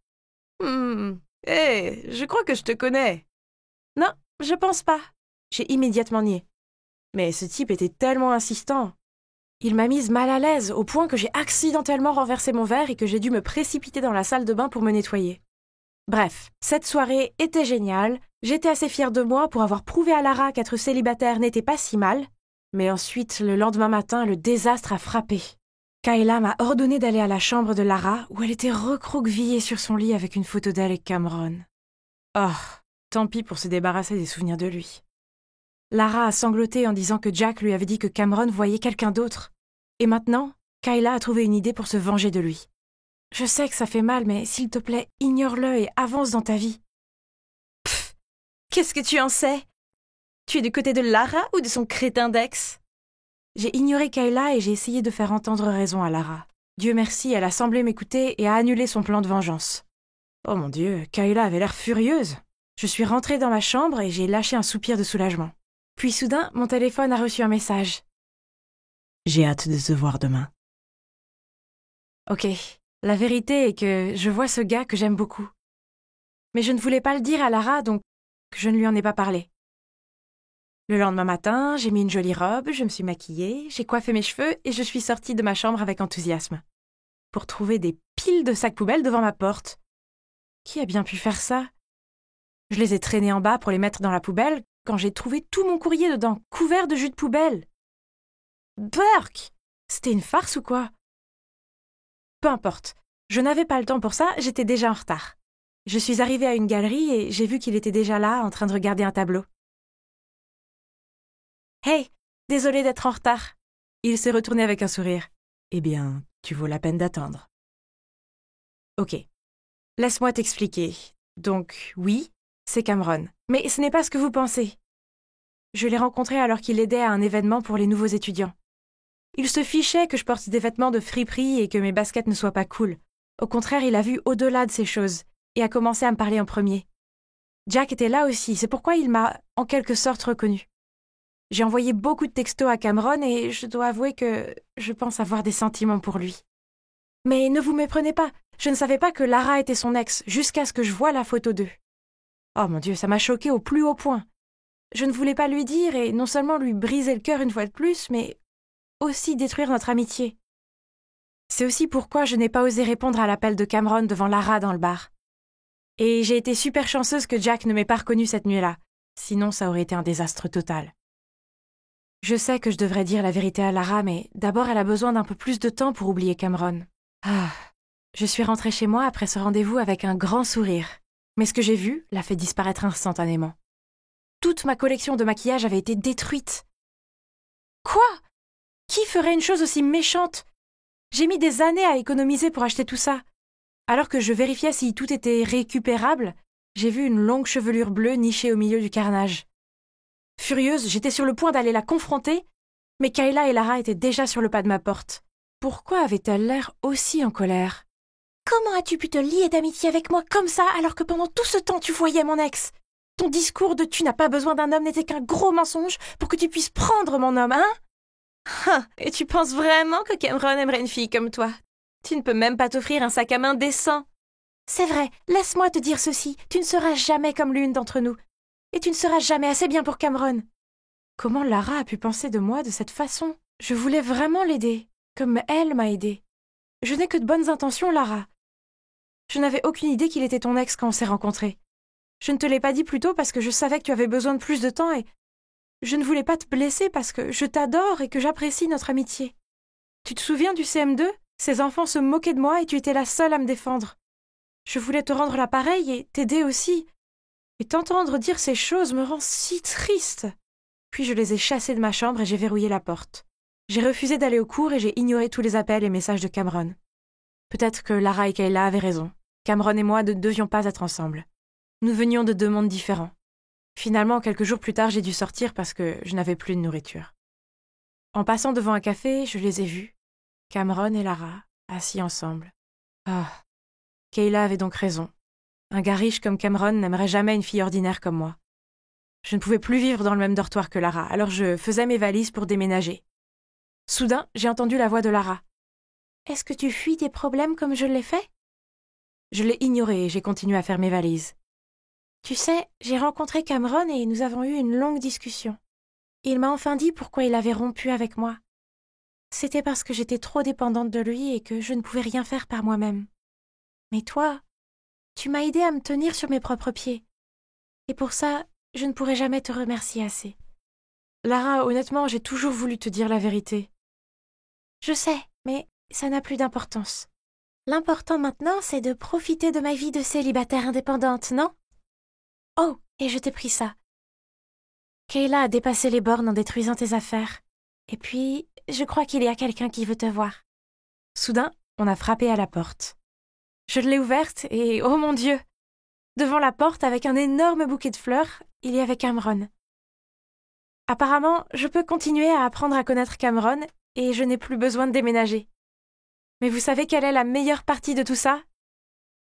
Je crois que je te connais. Non, je pense pas. J'ai immédiatement nié. Mais ce type était tellement insistant. Il m'a mise mal à l'aise, au point que j'ai accidentellement renversé mon verre et que j'ai dû me précipiter dans la salle de bain pour me nettoyer. Bref, cette soirée était géniale, j'étais assez fière de moi pour avoir prouvé à Lara qu'être célibataire n'était pas si mal, mais ensuite, le lendemain matin, le désastre a frappé. Kayla m'a ordonné d'aller à la chambre de Lara, où elle était recroquevillée sur son lit avec une photo d'elle et Cameron. Oh, tant pis pour se débarrasser des souvenirs de lui. Lara a sangloté en disant que Jack lui avait dit que Cameron voyait quelqu'un d'autre. Et maintenant, Kayla a trouvé une idée pour se venger de lui. Je sais que ça fait mal, mais s'il te plaît, ignore-le et avance dans ta vie. Pfff, qu'est-ce que tu en sais? Tu es du côté de Lara ou de son crétin d'ex? J'ai ignoré Kayla et j'ai essayé de faire entendre raison à Lara. Dieu merci, elle a semblé m'écouter et a annulé son plan de vengeance. Oh mon Dieu, Kayla avait l'air furieuse. Je suis rentrée dans ma chambre et j'ai lâché un soupir de soulagement. Puis soudain, mon téléphone a reçu un message. J'ai hâte de te voir demain. Ok, la vérité est que je vois ce gars que j'aime beaucoup. Mais je ne voulais pas le dire à Lara, donc je ne lui en ai pas parlé. Le lendemain matin, j'ai mis une jolie robe, je me suis maquillée, j'ai coiffé mes cheveux et je suis sortie de ma chambre avec enthousiasme. Pour trouver des piles de sacs poubelles devant ma porte. Qui a bien pu faire ça? Je les ai traînés en bas pour les mettre dans la poubelle quand j'ai trouvé tout mon courrier dedans, couvert de jus de poubelle. Burk! C'était une farce ou quoi? Peu importe. Je n'avais pas le temps pour ça, j'étais déjà en retard. Je suis arrivée à une galerie et j'ai vu qu'il était déjà là, en train de regarder un tableau. Hey, désolé d'être en retard. Il s'est retourné avec un sourire. Eh bien, tu vaux la peine d'attendre. Ok. Laisse-moi t'expliquer. Donc, oui, c'est Cameron. Mais ce n'est pas ce que vous pensez. Je l'ai rencontré alors qu'il aidait à un événement pour les nouveaux étudiants. Il se fichait que je porte des vêtements de friperie et que mes baskets ne soient pas cool. Au contraire, il a vu au-delà de ces choses et a commencé à me parler en premier. Jack était là aussi, c'est pourquoi il m'a en quelque sorte reconnu. J'ai envoyé beaucoup de textos à Cameron et je dois avouer que je pense avoir des sentiments pour lui. Mais ne vous méprenez pas, je ne savais pas que Lara était son ex jusqu'à ce que je voie la photo d'eux. Oh mon Dieu, ça m'a choquée au plus haut point. Je ne voulais pas lui dire et non seulement lui briser le cœur une fois de plus, mais aussi détruire notre amitié. C'est aussi pourquoi je n'ai pas osé répondre à l'appel de Cameron devant Lara dans le bar. Et j'ai été super chanceuse que Jack ne m'ait pas reconnue cette nuit-là. Sinon, ça aurait été un désastre total. Je sais que je devrais dire la vérité à Lara, mais d'abord, elle a besoin d'un peu plus de temps pour oublier Cameron. Je suis rentrée chez moi après ce rendez-vous avec un grand sourire. Mais ce que j'ai vu l'a fait disparaître instantanément. Toute ma collection de maquillage avait été détruite. Quoi? Qui ferait une chose aussi méchante? J'ai mis des années à économiser pour acheter tout ça. Alors que je vérifiais si tout était récupérable, j'ai vu une longue chevelure bleue nichée au milieu du carnage. Furieuse, j'étais sur le point d'aller la confronter, mais Kayla et Lara étaient déjà sur le pas de ma porte. Pourquoi avait-elle l'air aussi en colère? Comment as-tu pu te lier d'amitié avec moi comme ça alors que pendant tout ce temps tu voyais mon ex? Ton discours de tu n'as pas besoin d'un homme n'était qu'un gros mensonge pour que tu puisses prendre mon homme, hein? Et tu penses vraiment que Cameron aimerait une fille comme toi? Tu ne peux même pas t'offrir un sac à main décent. C'est vrai, laisse-moi te dire ceci, tu ne seras jamais comme l'une d'entre nous. Et tu ne seras jamais assez bien pour Cameron. Comment Lara a pu penser de moi de cette façon? Je voulais vraiment l'aider, comme elle m'a aidée. Je n'ai que de bonnes intentions, Lara. Je n'avais aucune idée qu'il était ton ex quand on s'est rencontrés. Je ne te l'ai pas dit plus tôt parce que je savais que tu avais besoin de plus de temps et je ne voulais pas te blesser parce que je t'adore et que j'apprécie notre amitié. Tu te souviens du CM2? Ces enfants se moquaient de moi et tu étais la seule à me défendre. Je voulais te rendre l'appareil et t'aider aussi. Et t'entendre dire ces choses me rend si triste. Puis je les ai chassés de ma chambre et j'ai verrouillé la porte. J'ai refusé d'aller au cours et j'ai ignoré tous les appels et messages de Cameron. Peut-être que Lara et Kayla avaient raison. Cameron et moi ne devions pas être ensemble. Nous venions de deux mondes différents. Finalement, quelques jours plus tard, j'ai dû sortir parce que je n'avais plus de nourriture. En passant devant un café, je les ai vus. Cameron et Lara, assis ensemble. Kayla avait donc raison. Un gars riche comme Cameron n'aimerait jamais une fille ordinaire comme moi. Je ne pouvais plus vivre dans le même dortoir que Lara, alors je faisais mes valises pour déménager. Soudain, j'ai entendu la voix de Lara. « Est-ce que tu fuis tes problèmes comme je l'ai fait ?» Je l'ai ignoré et j'ai continué à faire mes valises. « Tu sais, j'ai rencontré Cameron et nous avons eu une longue discussion. Il m'a enfin dit pourquoi il avait rompu avec moi. C'était parce que j'étais trop dépendante de lui et que je ne pouvais rien faire par moi-même. Mais toi, tu m'as aidé à me tenir sur mes propres pieds. Et pour ça, je ne pourrai jamais te remercier assez. Lara, honnêtement, j'ai toujours voulu te dire la vérité. Je sais, mais ça n'a plus d'importance. L'important maintenant, c'est de profiter de ma vie de célibataire indépendante, non? Oh, et je t'ai pris ça. Kayla a dépassé les bornes en détruisant tes affaires. Et puis, je crois qu'il y a quelqu'un qui veut te voir. Soudain, on a frappé à la porte. Je l'ai ouverte et, oh mon Dieu! Devant la porte, avec un énorme bouquet de fleurs, il y avait Cameron. Apparemment, je peux continuer à apprendre à connaître Cameron et je n'ai plus besoin de déménager. Mais vous savez quelle est la meilleure partie de tout ça?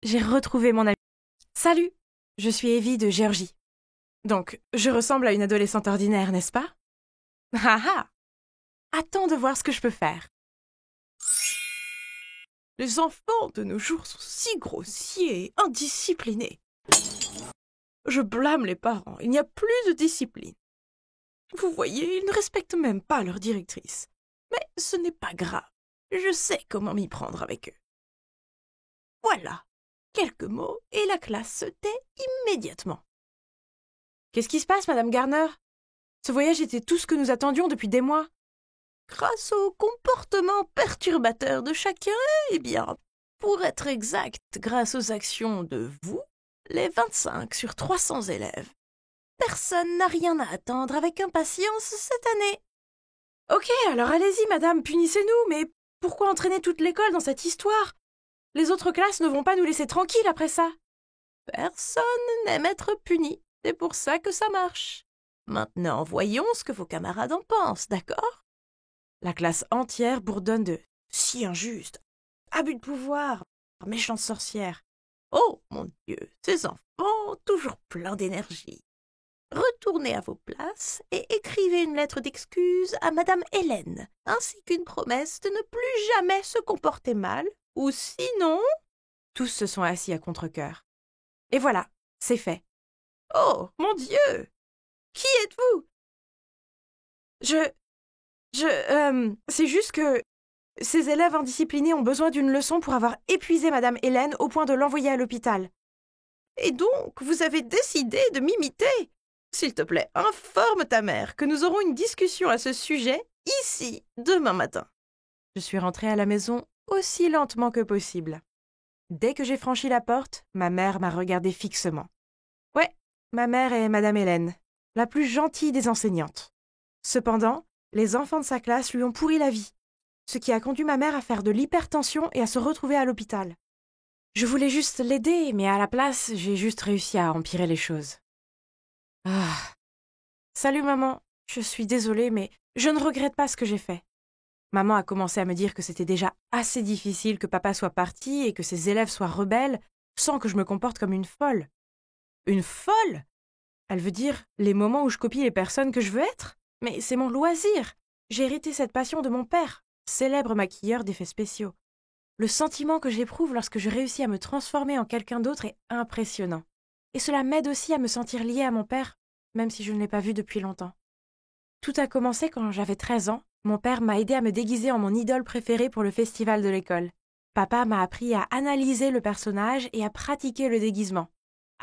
J'ai retrouvé mon ami. Salut! Je suis Evie de Géorgie. Donc, je ressemble à une adolescente ordinaire, n'est-ce pas? Attends de voir ce que je peux faire. Les enfants de nos jours sont si grossiers et indisciplinés. Je blâme les parents, il n'y a plus de discipline. Vous voyez, ils ne respectent même pas leur directrice. Mais ce n'est pas grave, je sais comment m'y prendre avec eux. Voilà, quelques mots et la classe se tait immédiatement. Qu'est-ce qui se passe, Madame Garner? Ce voyage était tout ce que nous attendions depuis des mois. Grâce au comportement perturbateur de chacun, eh bien, pour être exact, grâce aux actions de vous, les 25 sur 300 élèves, personne n'a rien à attendre avec impatience cette année. Ok, alors allez-y, madame, punissez-nous, mais pourquoi entraîner toute l'école dans cette histoire? Les autres classes ne vont pas nous laisser tranquilles après ça. Personne n'aime être puni, c'est pour ça que ça marche. Maintenant, voyons ce que vos camarades en pensent, d'accord? La classe entière bourdonne de « si injuste, abus de pouvoir, méchante sorcière ». Oh, mon Dieu, ces enfants, toujours pleins d'énergie. Retournez à vos places et écrivez une lettre d'excuse à Madame Hélène, ainsi qu'une promesse de ne plus jamais se comporter mal, ou sinon... Tous se sont assis à contre-cœur. Et voilà, c'est fait. Oh, mon Dieu! Qui êtes-vous? C'est juste que ces élèves indisciplinés ont besoin d'une leçon pour avoir épuisé Madame Hélène au point de l'envoyer à l'hôpital. Et donc, vous avez décidé de m'imiter? S'il te plaît, informe ta mère que nous aurons une discussion à ce sujet ici, demain matin. Je suis rentrée à la maison aussi lentement que possible. Dès que j'ai franchi la porte, ma mère m'a regardée fixement. Ouais, ma mère est Madame Hélène, la plus gentille des enseignantes. Cependant, les enfants de sa classe lui ont pourri la vie, ce qui a conduit ma mère à faire de l'hypertension et à se retrouver à l'hôpital. Je voulais juste l'aider, mais à la place, j'ai juste réussi à empirer les choses. Ah. Salut maman, je suis désolée, mais je ne regrette pas ce que j'ai fait. Maman a commencé à me dire que c'était déjà assez difficile que papa soit parti et que ses élèves soient rebelles sans que je me comporte comme une folle. Une folle? Elle veut dire les moments où je copie les personnes que je veux être? Mais c'est mon loisir. J'ai hérité cette passion de mon père, célèbre maquilleur d'effets spéciaux. Le sentiment que j'éprouve lorsque je réussis à me transformer en quelqu'un d'autre est impressionnant. Et cela m'aide aussi à me sentir liée à mon père, même si je ne l'ai pas vu depuis longtemps. Tout a commencé quand j'avais 13 ans. Mon père m'a aidé à me déguiser en mon idole préférée pour le festival de l'école. Papa m'a appris à analyser le personnage et à pratiquer le déguisement.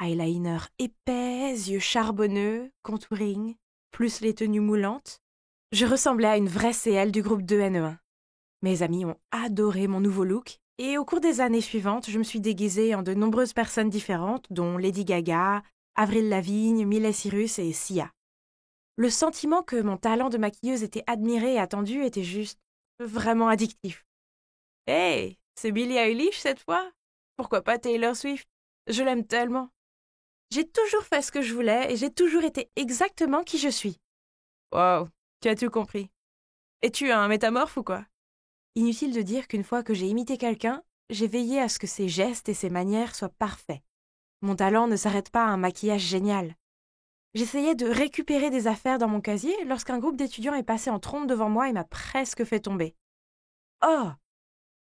Eyeliner épais, yeux charbonneux, contouring, plus les tenues moulantes. Je ressemblais à une vraie CL du groupe 2NE1. Mes amis ont adoré mon nouveau look et au cours des années suivantes, je me suis déguisée en de nombreuses personnes différentes, dont Lady Gaga, Avril Lavigne, Miley Cyrus et Sia. Le sentiment que mon talent de maquilleuse était admiré et attendu était juste vraiment addictif. Hey, c'est Billie Eilish cette fois? Pourquoi pas Taylor Swift? Je l'aime tellement. J'ai toujours fait ce que je voulais et j'ai toujours été exactement qui je suis. Wow, tu as tout compris. Es-tu un métamorphe ou quoi? Inutile de dire qu'une fois que j'ai imité quelqu'un, j'ai veillé à ce que ses gestes et ses manières soient parfaits. Mon talent ne s'arrête pas à un maquillage génial. J'essayais de récupérer des affaires dans mon casier lorsqu'un groupe d'étudiants est passé en trombe devant moi et m'a presque fait tomber. Oh!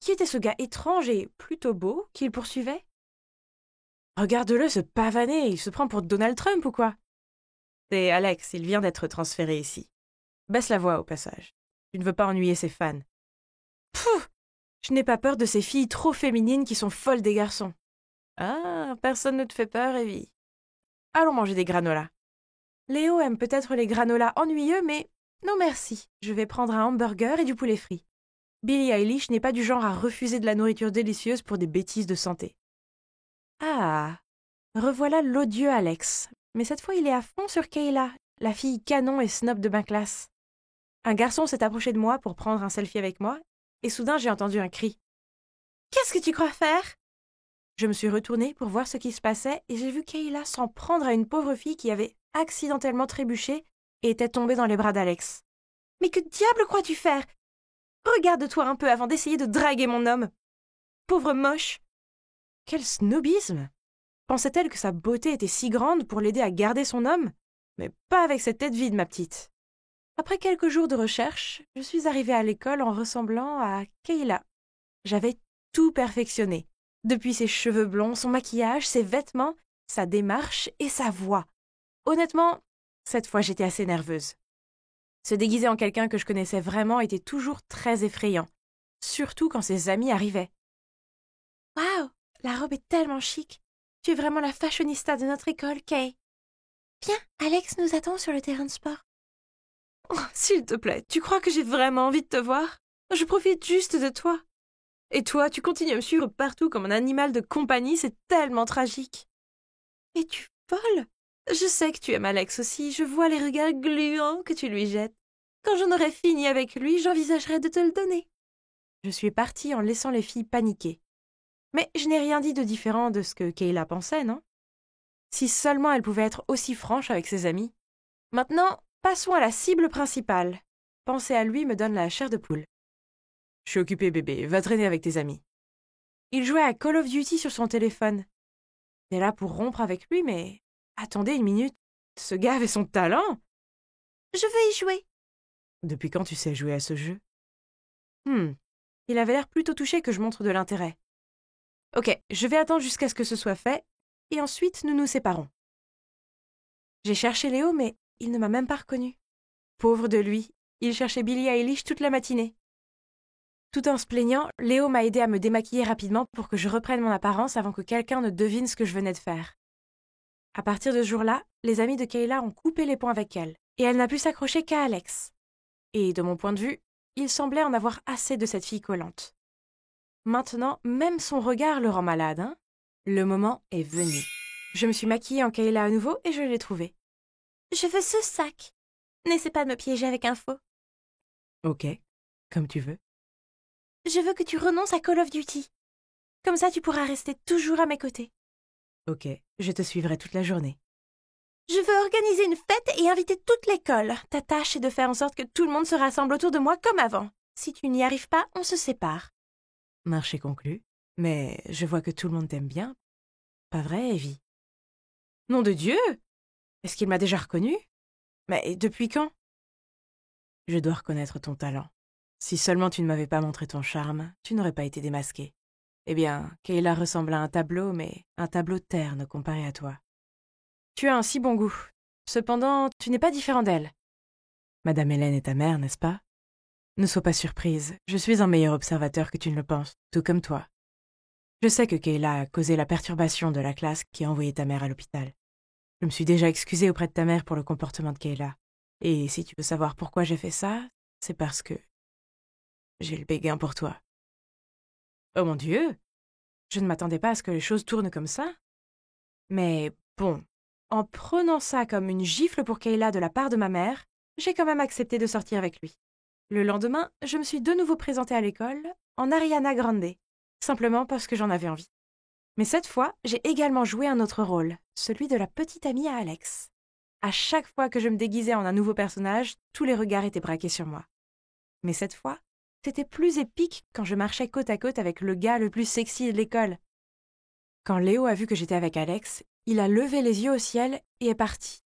Qui était ce gars étrange et plutôt beau qu'il poursuivait? Regarde-le se pavaner, il se prend pour Donald Trump ou quoi? C'est Alex, il vient d'être transféré ici. Baisse la voix au passage. Tu ne veux pas ennuyer ses fans. Pouf! Je n'ai pas peur de ces filles trop féminines qui sont folles des garçons. Ah, personne ne te fait peur, Evie. Allons manger des granolas. Léo aime peut-être les granolas ennuyeux, mais non merci. Je vais prendre un hamburger et du poulet frit. Billie Eilish n'est pas du genre à refuser de la nourriture délicieuse pour des bêtises de santé. Ah, revoilà l'odieux Alex. Mais cette fois, il est à fond sur Kayla, la fille canon et snob de ma classe. Un garçon s'est approché de moi pour prendre un selfie avec moi, et soudain j'ai entendu un cri. « Qu'est-ce que tu crois faire ?» Je me suis retournée pour voir ce qui se passait et j'ai vu Kayla s'en prendre à une pauvre fille qui avait accidentellement trébuché et était tombée dans les bras d'Alex. « Mais que diable crois-tu faire? Regarde-toi un peu avant d'essayer de draguer mon homme. Pauvre moche !» Quel snobisme! Pensait-elle que sa beauté était si grande pour l'aider à garder son homme? Mais pas avec cette tête vide, ma petite. Après quelques jours de recherche, je suis arrivée à l'école en ressemblant à Kayla. J'avais tout perfectionné. Depuis ses cheveux blonds, son maquillage, ses vêtements, sa démarche et sa voix. Honnêtement, cette fois j'étais assez nerveuse. Se déguiser en quelqu'un que je connaissais vraiment était toujours très effrayant, surtout quand ses amis arrivaient. « Waouh, la robe est tellement chic. Tu es vraiment la fashionista de notre école, Kay. Viens, Alex nous attend sur le terrain de sport. » Oh, s'il te plaît, tu crois que j'ai vraiment envie de te voir? Je profite juste de toi. Et toi, tu continues à me suivre partout comme un animal de compagnie, c'est tellement tragique. Es-tu folle? Je sais que tu aimes Alex aussi, je vois les regards gluants que tu lui jettes. Quand j'en aurai fini avec lui, j'envisagerai de te le donner. Je suis partie en laissant les filles paniquer. Mais je n'ai rien dit de différent de ce que Kayla pensait, non? Si seulement elle pouvait être aussi franche avec ses amis. Maintenant, passons à la cible principale. Penser à lui me donne la chair de poule. Je suis occupée, bébé. Va traîner avec tes amis. Il jouait à Call of Duty sur son téléphone. J'étais là pour rompre avec lui, mais... Attendez une minute. Ce gars avait son talent. Je veux y jouer. Depuis quand tu sais jouer à ce jeu? Il avait l'air plutôt touché que je montre de l'intérêt. Ok, je vais attendre jusqu'à ce que ce soit fait, et ensuite nous nous séparons. J'ai cherché Léo, mais il ne m'a même pas reconnu. Pauvre de lui, il cherchait Billie Eilish toute la matinée. Tout en se plaignant, Léo m'a aidé à me démaquiller rapidement pour que je reprenne mon apparence avant que quelqu'un ne devine ce que je venais de faire. À partir de ce jour-là, les amis de Kayla ont coupé les ponts avec elle, et elle n'a pu s'accrocher qu'à Alex. Et de mon point de vue, il semblait en avoir assez de cette fille collante. Maintenant, même son regard le rend malade, hein? Le moment est venu. Je me suis maquillée en Kayla à nouveau et je l'ai trouvée. Je veux ce sac. N'essaie pas de me piéger avec un faux. Ok, comme tu veux. Je veux que tu renonces à Call of Duty. Comme ça, tu pourras rester toujours à mes côtés. Ok, je te suivrai toute la journée. Je veux organiser une fête et inviter toute l'école. Ta tâche est de faire en sorte que tout le monde se rassemble autour de moi comme avant. Si tu n'y arrives pas, on se sépare. Marché conclu. Mais je vois que tout le monde t'aime bien. Pas vrai, Evie? Nom de Dieu! Est-ce qu'il m'a déjà reconnue? Mais depuis quand? Je dois reconnaître ton talent. Si seulement tu ne m'avais pas montré ton charme, tu n'aurais pas été démasqué. Eh bien, Kayla ressemble à un tableau, mais un tableau terne comparé à toi. Tu as un si bon goût. Cependant, tu n'es pas différent d'elle. Madame Hélène est ta mère, n'est-ce pas? Ne sois pas surprise, je suis un meilleur observateur que tu ne le penses, tout comme toi. Je sais que Kayla a causé la perturbation de la classe qui a envoyé ta mère à l'hôpital. Je me suis déjà excusée auprès de ta mère pour le comportement de Kayla. Et si tu veux savoir pourquoi j'ai fait ça, c'est parce que j'ai le béguin pour toi. Oh mon Dieu! Je ne m'attendais pas à ce que les choses tournent comme ça. Mais bon, en prenant ça comme une gifle pour Kayla de la part de ma mère, j'ai quand même accepté de sortir avec lui. Le lendemain, je me suis de nouveau présentée à l'école en Ariana Grande, simplement parce que j'en avais envie. Mais cette fois, j'ai également joué un autre rôle, celui de la petite amie à Alex. À chaque fois que je me déguisais en un nouveau personnage, tous les regards étaient braqués sur moi. Mais cette fois, c'était plus épique quand je marchais côte à côte avec le gars le plus sexy de l'école. Quand Léo a vu que j'étais avec Alex, il a levé les yeux au ciel et est parti.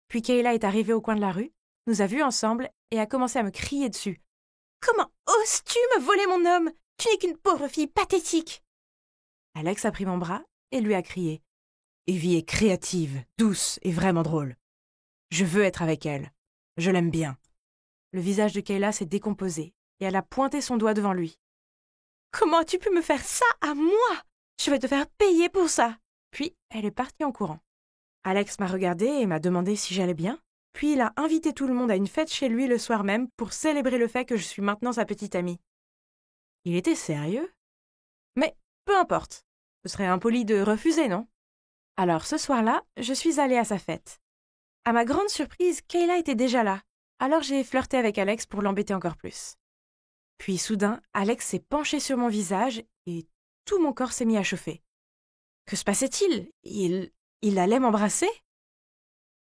Puis Kayla est arrivée au coin de la rue, nous a vus ensemble et a commencé à me crier dessus. « Comment oses-tu me voler mon homme? Tu n'es qu'une pauvre fille pathétique !» Alex a pris mon bras et lui a crié. « Evie est créative, douce et vraiment drôle. Je veux être avec elle. Je l'aime bien. » Le visage de Kayla s'est décomposé et elle a pointé son doigt devant lui. « Comment as-tu pu me faire ça à moi? Je vais te faire payer pour ça !» Puis elle est partie en courant. Alex m'a regardée et m'a demandé si j'allais bien. Puis il a invité tout le monde à une fête chez lui le soir même pour célébrer le fait que je suis maintenant sa petite amie. Il était sérieux? Mais peu importe. Ce serait impoli de refuser, non? Alors ce soir-là, je suis allée à sa fête. À ma grande surprise, Kayla était déjà là. Alors j'ai flirté avec Alex pour l'embêter encore plus. Puis soudain, Alex s'est penché sur mon visage et tout mon corps s'est mis à chauffer. Que se passait-il? Il allait m'embrasser?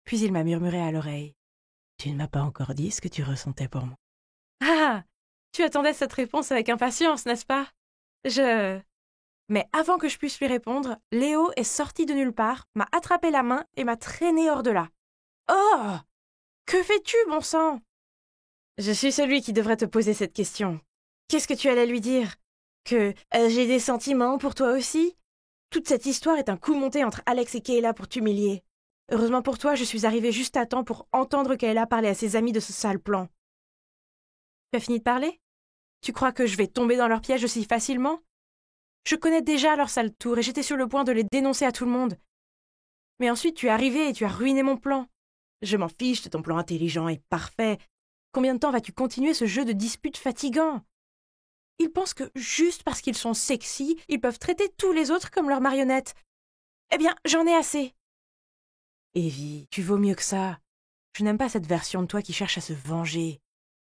Puis il m'a murmuré à l'oreille. « Tu ne m'as pas encore dit ce que tu ressentais pour moi. » Ah! Tu attendais cette réponse avec impatience, n'est-ce pas? Mais avant que je puisse lui répondre, Léo est sorti de nulle part, m'a attrapé la main et m'a traîné hors de là. Oh! Que fais-tu, bon sang? Je suis celui qui devrait te poser cette question. Qu'est-ce que tu allais lui dire? Que j'ai des sentiments pour toi aussi? Toute cette histoire est un coup monté entre Alex et Kayla pour t'humilier. Heureusement pour toi, je suis arrivée juste à temps pour entendre Kayla parler à ses amis de ce sale plan. Tu as fini de parler? Tu crois que je vais tomber dans leur piège aussi facilement? Je connais déjà leur sale tour et j'étais sur le point de les dénoncer à tout le monde. Mais ensuite tu es arrivé et tu as ruiné mon plan. Je m'en fiche de ton plan intelligent et parfait. Combien de temps vas-tu continuer ce jeu de dispute fatigant? Ils pensent que juste parce qu'ils sont sexy, ils peuvent traiter tous les autres comme leurs marionnettes. Eh bien, j'en ai assez. Evie, tu vaux mieux que ça. Je n'aime pas cette version de toi qui cherche à se venger.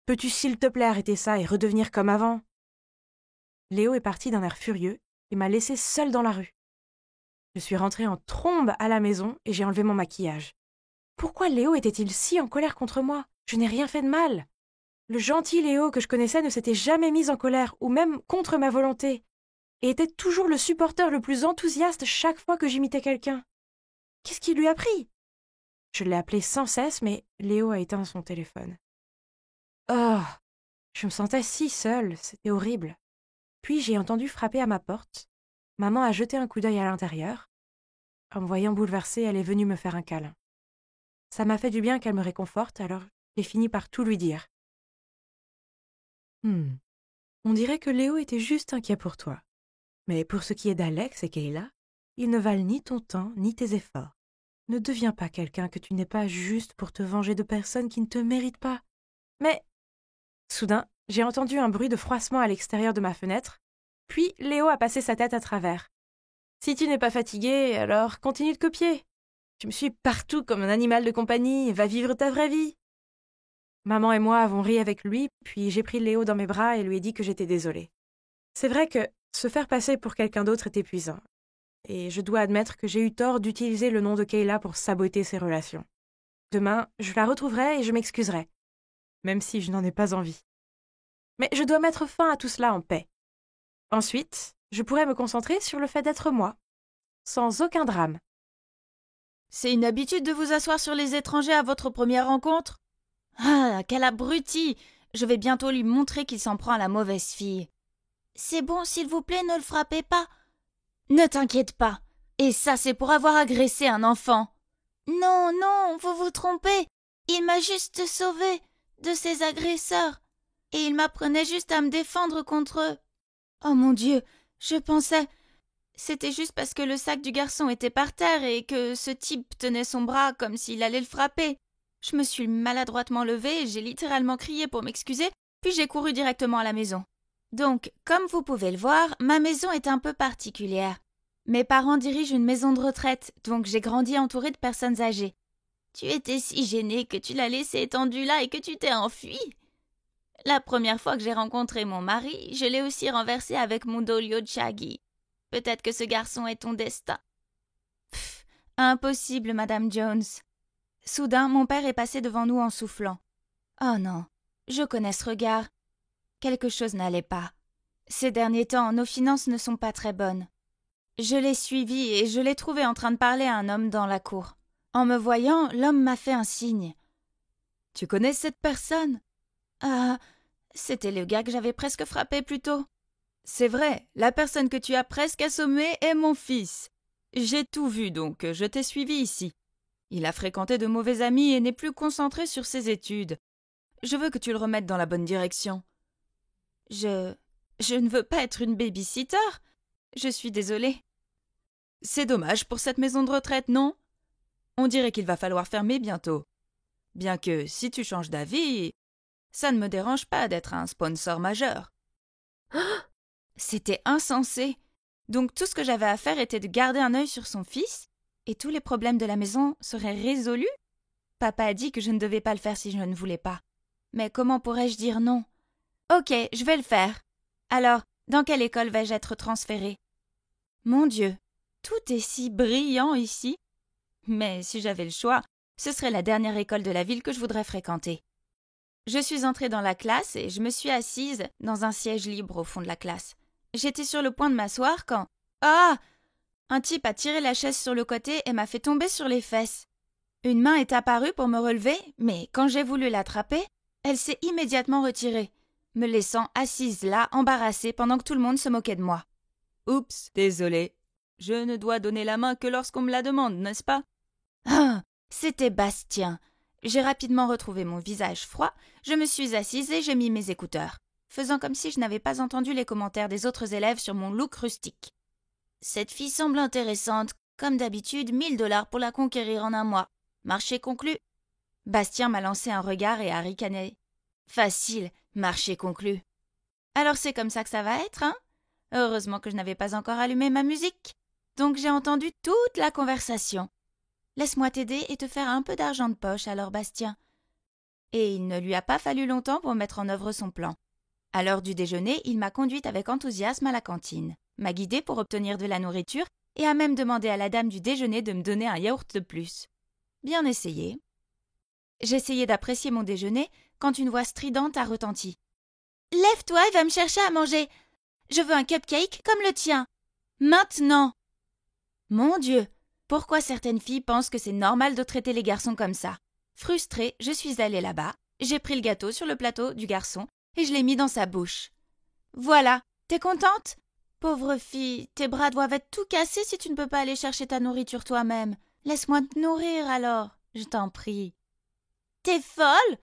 Peux-tu s'il te plaît arrêter ça et redevenir comme avant? Léo est parti d'un air furieux et m'a laissée seule dans la rue. Je suis rentrée en trombe à la maison et j'ai enlevé mon maquillage. Pourquoi Léo était-il si en colère contre moi? Je n'ai rien fait de mal. Le gentil Léo que je connaissais ne s'était jamais mis en colère ou même contre ma volonté et était toujours le supporter le plus enthousiaste chaque fois que j'imitais quelqu'un. Qu'est-ce qui lui a pris? Je l'ai appelé sans cesse, mais Léo a éteint son téléphone. Oh, je me sentais si seule, c'était horrible. Puis j'ai entendu frapper à ma porte. Maman a jeté un coup d'œil à l'intérieur. En me voyant bouleversée, elle est venue me faire un câlin. Ça m'a fait du bien qu'elle me réconforte, alors j'ai fini par tout lui dire. On dirait que Léo était juste inquiet pour toi. Mais pour ce qui est d'Alex et Kayla, ils ne valent ni ton temps ni tes efforts. Ne deviens pas quelqu'un que tu n'es pas juste pour te venger de personnes qui ne te méritent pas. Mais... Soudain, j'ai entendu un bruit de froissement à l'extérieur de ma fenêtre, puis Léo a passé sa tête à travers. Si tu n'es pas fatigué, alors continue de copier. Tu me suis partout comme un animal de compagnie, va vivre ta vraie vie. Maman et moi avons ri avec lui, puis j'ai pris Léo dans mes bras et lui ai dit que j'étais désolée. C'est vrai que se faire passer pour quelqu'un d'autre est épuisant. Et je dois admettre que j'ai eu tort d'utiliser le nom de Kayla pour saboter ses relations. Demain, je la retrouverai et je m'excuserai, même si je n'en ai pas envie. Mais je dois mettre fin à tout cela en paix. Ensuite, je pourrai me concentrer sur le fait d'être moi, sans aucun drame. C'est une habitude de vous asseoir sur les étrangers à votre première rencontre? Ah, quel abruti! Je vais bientôt lui montrer qu'il s'en prend à la mauvaise fille. C'est bon, s'il vous plaît, ne le frappez pas. Ne t'inquiète pas. Et ça, c'est pour avoir agressé un enfant. Non, non, vous vous trompez. Il m'a juste sauvée de ses agresseurs. Et il m'apprenait juste à me défendre contre eux. Oh mon Dieu, je pensais... C'était juste parce que le sac du garçon était par terre et que ce type tenait son bras comme s'il allait le frapper. Je me suis maladroitement levée et j'ai littéralement crié pour m'excuser, puis j'ai couru directement à la maison. Donc, comme vous pouvez le voir, ma maison est un peu particulière. Mes parents dirigent une maison de retraite, donc j'ai grandi entourée de personnes âgées. Tu étais si gênée que tu l'as laissé étendu là et que tu t'es enfui. La première fois que j'ai rencontré mon mari, je l'ai aussi renversé avec mon dolio de Shaggy. Peut-être que ce garçon est ton destin. Pff, impossible, Madame Jones. Soudain, mon père est passé devant nous en soufflant. Oh non, je connais ce regard. Quelque chose n'allait pas. Ces derniers temps, nos finances ne sont pas très bonnes. Je l'ai suivi et je l'ai trouvé en train de parler à un homme dans la cour. En me voyant, l'homme m'a fait un signe. « Tu connais cette personne ?»« Ah, c'était le gars que j'avais presque frappé plus tôt. »« C'est vrai, la personne que tu as presque assommée est mon fils. J'ai tout vu donc, je t'ai suivi ici. Il a fréquenté de mauvais amis et n'est plus concentré sur ses études. Je veux que tu le remettes dans la bonne direction. » Je ne veux pas être une baby-sitter. Je suis désolée. C'est dommage pour cette maison de retraite, non? On dirait qu'il va falloir fermer bientôt. Bien que, si tu changes d'avis, ça ne me dérange pas d'être un sponsor majeur. C'était insensé. Donc tout ce que j'avais à faire était de garder un œil sur son fils, et tous les problèmes de la maison seraient résolus? Papa a dit que je ne devais pas le faire si je ne voulais pas. Mais comment pourrais-je dire non? Ok, je vais le faire. Alors, dans quelle école vais-je être transférée? Mon Dieu, tout est si brillant ici. Mais si j'avais le choix, ce serait la dernière école de la ville que je voudrais fréquenter. Je suis entrée dans la classe et je me suis assise dans un siège libre au fond de la classe. J'étais sur le point de m'asseoir quand... Ah! Un type a tiré la chaise sur le côté et m'a fait tomber sur les fesses. Une main est apparue pour me relever, mais quand j'ai voulu l'attraper, elle s'est immédiatement retirée, me laissant assise là, embarrassée, pendant que tout le monde se moquait de moi. Oups, désolé. Je ne dois donner la main que lorsqu'on me la demande, n'est-ce pas? Ah, c'était Bastien. J'ai rapidement retrouvé mon visage froid, je me suis assise et j'ai mis mes écouteurs, faisant comme si je n'avais pas entendu les commentaires des autres élèves sur mon look rustique. Cette fille semble intéressante. Comme d'habitude, 1000 $ pour la conquérir en un mois. Marché conclu. Bastien m'a lancé un regard et a ricané. Facile, marché conclu. Alors c'est comme ça que ça va être, hein? Heureusement que je n'avais pas encore allumé ma musique. Donc j'ai entendu toute la conversation. Laisse-moi t'aider et te faire un peu d'argent de poche, alors Bastien. Et il ne lui a pas fallu longtemps pour mettre en œuvre son plan. À l'heure du déjeuner, il m'a conduite avec enthousiasme à la cantine, m'a guidée pour obtenir de la nourriture et a même demandé à la dame du déjeuner de me donner un yaourt de plus. Bien essayé. J'essayais d'apprécier mon déjeuner quand une voix stridente a retenti. « Lève-toi et va me chercher à manger. Je veux un cupcake comme le tien. Maintenant !» Mon Dieu, pourquoi certaines filles pensent que c'est normal de traiter les garçons comme ça? Frustrée, je suis allée là-bas, j'ai pris le gâteau sur le plateau du garçon et je l'ai mis dans sa bouche. Voilà, t'es contente? Pauvre fille, tes bras doivent être tout cassés si tu ne peux pas aller chercher ta nourriture toi-même. Laisse-moi te nourrir alors, je t'en prie. T'es folle?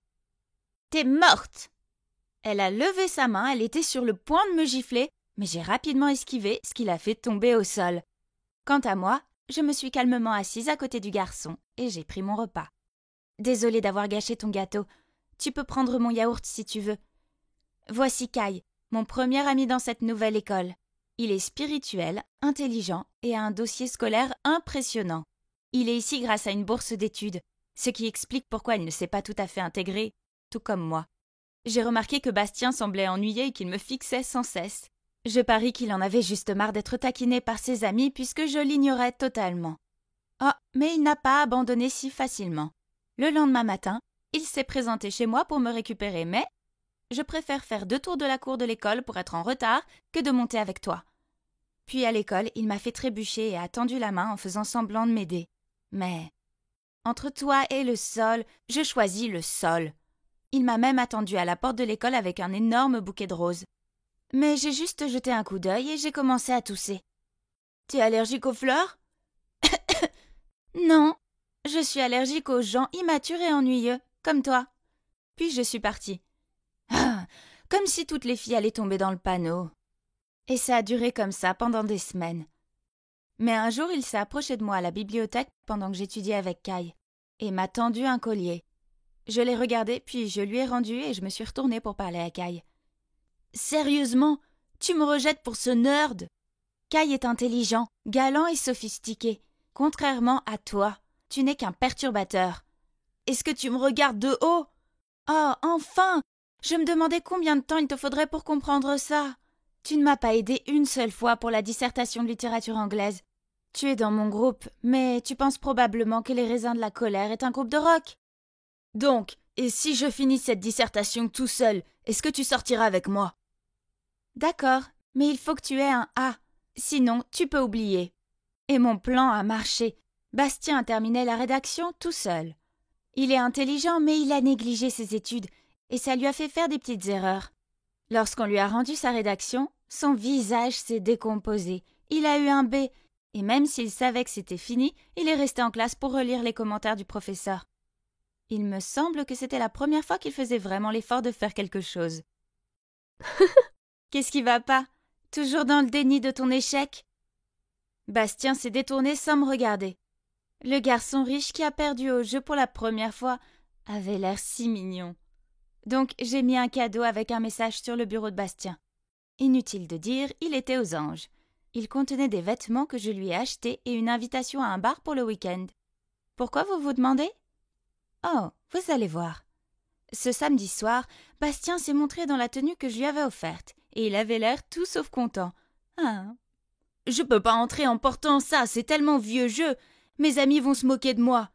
T'es morte! Elle a levé sa main, elle était sur le point de me gifler, mais j'ai rapidement esquivé, ce qui l'a fait tomber au sol. Quant à moi, je me suis calmement assise à côté du garçon et j'ai pris mon repas. Désolée d'avoir gâché ton gâteau. Tu peux prendre mon yaourt si tu veux. Voici Kai, mon premier ami dans cette nouvelle école. Il est spirituel, intelligent et a un dossier scolaire impressionnant. Il est ici grâce à une bourse d'études, ce qui explique pourquoi il ne s'est pas tout à fait intégré, tout comme moi. J'ai remarqué que Bastien semblait ennuyé et qu'il me fixait sans cesse. Je parie qu'il en avait juste marre d'être taquiné par ses amis puisque je l'ignorais totalement. Oh, mais il n'a pas abandonné si facilement. Le lendemain matin, il s'est présenté chez moi pour me récupérer, mais je préfère faire 2 tours de la cour de l'école pour être en retard que de monter avec toi. Puis à l'école, il m'a fait trébucher et a tendu la main en faisant semblant de m'aider. Mais entre toi et le sol, je choisis le sol. Il m'a même attendu à la porte de l'école avec un énorme bouquet de roses. Mais j'ai juste jeté un coup d'œil et j'ai commencé à tousser. « T'es allergique aux fleurs ?»« Non, je suis allergique aux gens immatures et ennuyeux, comme toi. » Puis je suis partie. Ah, comme si toutes les filles allaient tomber dans le panneau. Et ça a duré comme ça pendant des semaines. Mais un jour, il s'est approché de moi à la bibliothèque pendant que j'étudiais avec Kai et m'a tendu un collier. Je l'ai regardé, puis je lui ai rendu et je me suis retournée pour parler à Kai. « Sérieusement, tu me rejettes pour ce nerd ?» Kai est intelligent, galant et sophistiqué. Contrairement à toi, tu n'es qu'un perturbateur. Est-ce que tu me regardes de haut ? Oh, enfin ! Je me demandais combien de temps il te faudrait pour comprendre ça. Tu ne m'as pas aidé une seule fois pour la dissertation de littérature anglaise. Tu es dans mon groupe, mais tu penses probablement que Les Raisins de la Colère est un groupe de rock. Donc, et si je finis cette dissertation tout seul, est-ce que tu sortiras avec moi ? D'accord, mais il faut que tu aies un A. Sinon, tu peux oublier. Et mon plan a marché. Bastien a terminé la rédaction tout seul. Il est intelligent, mais il a négligé ses études, et ça lui a fait faire des petites erreurs. Lorsqu'on lui a rendu sa rédaction, son visage s'est décomposé. Il a eu un B, et même s'il savait que c'était fini, il est resté en classe pour relire les commentaires du professeur. Il me semble que c'était la première fois qu'il faisait vraiment l'effort de faire quelque chose. Qu'est-ce qui va pas ? Toujours dans le déni de ton échec ? Bastien s'est détourné sans me regarder. Le garçon riche qui a perdu au jeu pour la première fois avait l'air si mignon. Donc j'ai mis un cadeau avec un message sur le bureau de Bastien. Inutile de dire, il était aux anges. Il contenait des vêtements que je lui ai achetés et une invitation à un bar pour le week-end. Pourquoi vous vous demandez ? Oh, vous allez voir. Ce samedi soir, Bastien s'est montré dans la tenue que je lui avais offerte, et il avait l'air tout sauf content. Ah. Je peux pas entrer en portant ça, c'est tellement vieux jeu. Mes amis vont se moquer de moi.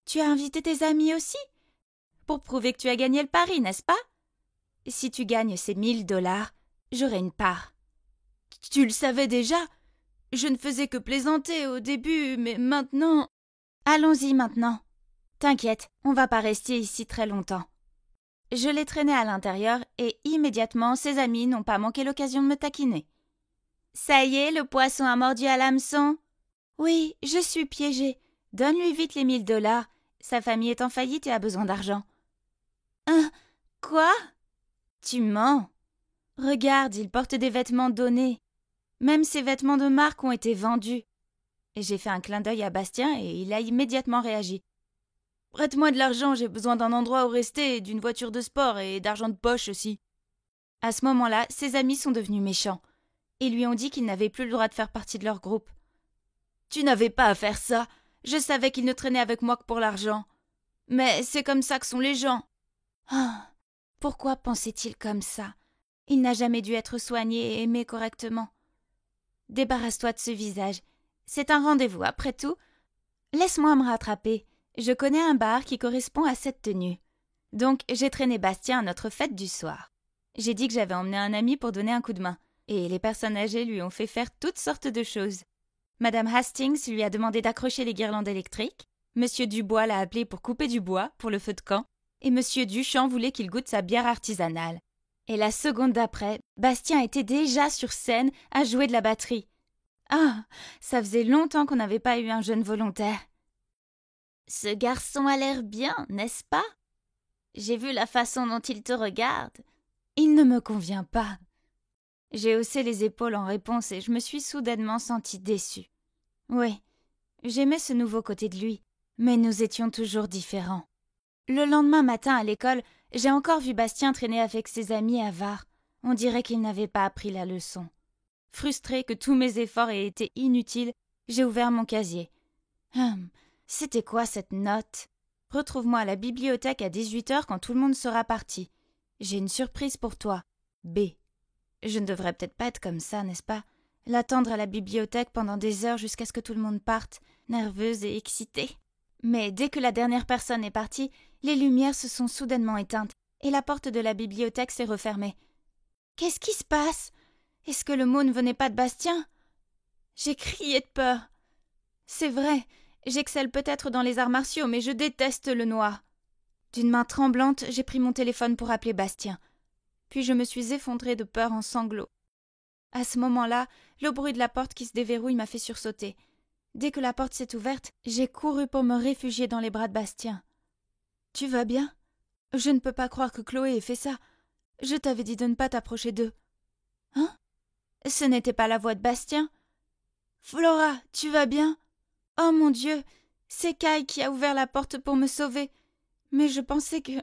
Tu as invité tes amis aussi ? Pour prouver que tu as gagné le pari, n'est-ce pas ? Si tu gagnes ces $1000, j'aurai une part. Tu le savais déjà ? Je ne faisais que plaisanter au début, mais maintenant… Allons-y maintenant. T'inquiète, on va pas rester ici très longtemps. Je l'ai traîné à l'intérieur et immédiatement ses amis n'ont pas manqué l'occasion de me taquiner. Ça y est, le poisson a mordu à l'hameçon ? Oui, je suis piégée. Donne-lui vite les $1000. Sa famille est en faillite et a besoin d'argent. Hein ? Quoi ? Tu mens. Regarde, il porte des vêtements donnés. Même ses vêtements de marque ont été vendus. Et j'ai fait un clin d'œil à Bastien et il a immédiatement réagi. Prête-moi de l'argent, j'ai besoin d'un endroit où rester, d'une voiture de sport et d'argent de poche aussi. À ce moment-là, ses amis sont devenus méchants. Ils lui ont dit qu'il n'avait plus le droit de faire partie de leur groupe. Tu n'avais pas à faire ça. Je savais qu'il ne traînait avec moi que pour l'argent. Mais c'est comme ça que sont les gens. Ah, pourquoi pensait-il comme ça ? Il n'a jamais dû être soigné et aimé correctement. Débarrasse-toi de ce visage. C'est un rendez-vous, après tout. Laisse-moi me rattraper. Je connais un bar qui correspond à cette tenue. Donc, j'ai traîné Bastien à notre fête du soir. J'ai dit que j'avais emmené un ami pour donner un coup de main. Et les personnes âgées lui ont fait faire toutes sortes de choses. Madame Hastings lui a demandé d'accrocher les guirlandes électriques. Monsieur Dubois l'a appelé pour couper du bois pour le feu de camp. Et Monsieur Duchamp voulait qu'il goûte sa bière artisanale. Et la seconde d'après, Bastien était déjà sur scène à jouer de la batterie. Ah, ça faisait longtemps qu'on n'avait pas eu un jeune volontaire. Ce garçon a l'air bien, n'est-ce pas ? J'ai vu la façon dont il te regarde. Il ne me convient pas. J'ai haussé les épaules en réponse et je me suis soudainement sentie déçue. Oui, J'aimais ce nouveau côté de lui, mais nous étions toujours différents. Le lendemain matin à l'école, j'ai encore vu Bastien traîner avec ses amis à VAR. On dirait qu'il n'avait pas appris la leçon. Frustrée que tous mes efforts aient été inutiles, j'ai ouvert mon casier. C'était quoi cette note? Retrouve-moi à la bibliothèque à 18h quand tout le monde sera parti. J'ai une surprise pour toi. B. Je ne devrais peut-être pas être comme ça, n'est-ce pas? L'attendre à la bibliothèque pendant des heures jusqu'à ce que tout le monde parte, nerveuse et excitée. Mais dès que la dernière personne est partie, les lumières se sont soudainement éteintes et la porte de la bibliothèque s'est refermée. Qu'est-ce qui se passe? Est-ce que le mot ne venait pas de Bastien? J'ai crié de peur. C'est vrai, j'excelle peut-être dans les arts martiaux, mais je déteste le noir. D'une main tremblante, j'ai pris mon téléphone pour appeler Bastien. Puis je me suis effondrée de peur en sanglots. À ce moment-là, le bruit de la porte qui se déverrouille m'a fait sursauter. Dès que la porte s'est ouverte, j'ai couru pour me réfugier dans les bras de Bastien. « Tu vas bien? Je ne peux pas croire que Chloé ait fait ça. Je t'avais dit de ne pas t'approcher d'eux. »« Hein? Ce n'était pas la voix de Bastien. »« Flora, tu vas bien? Oh mon Dieu, c'est Kai qui a ouvert la porte pour me sauver. Mais je pensais que... »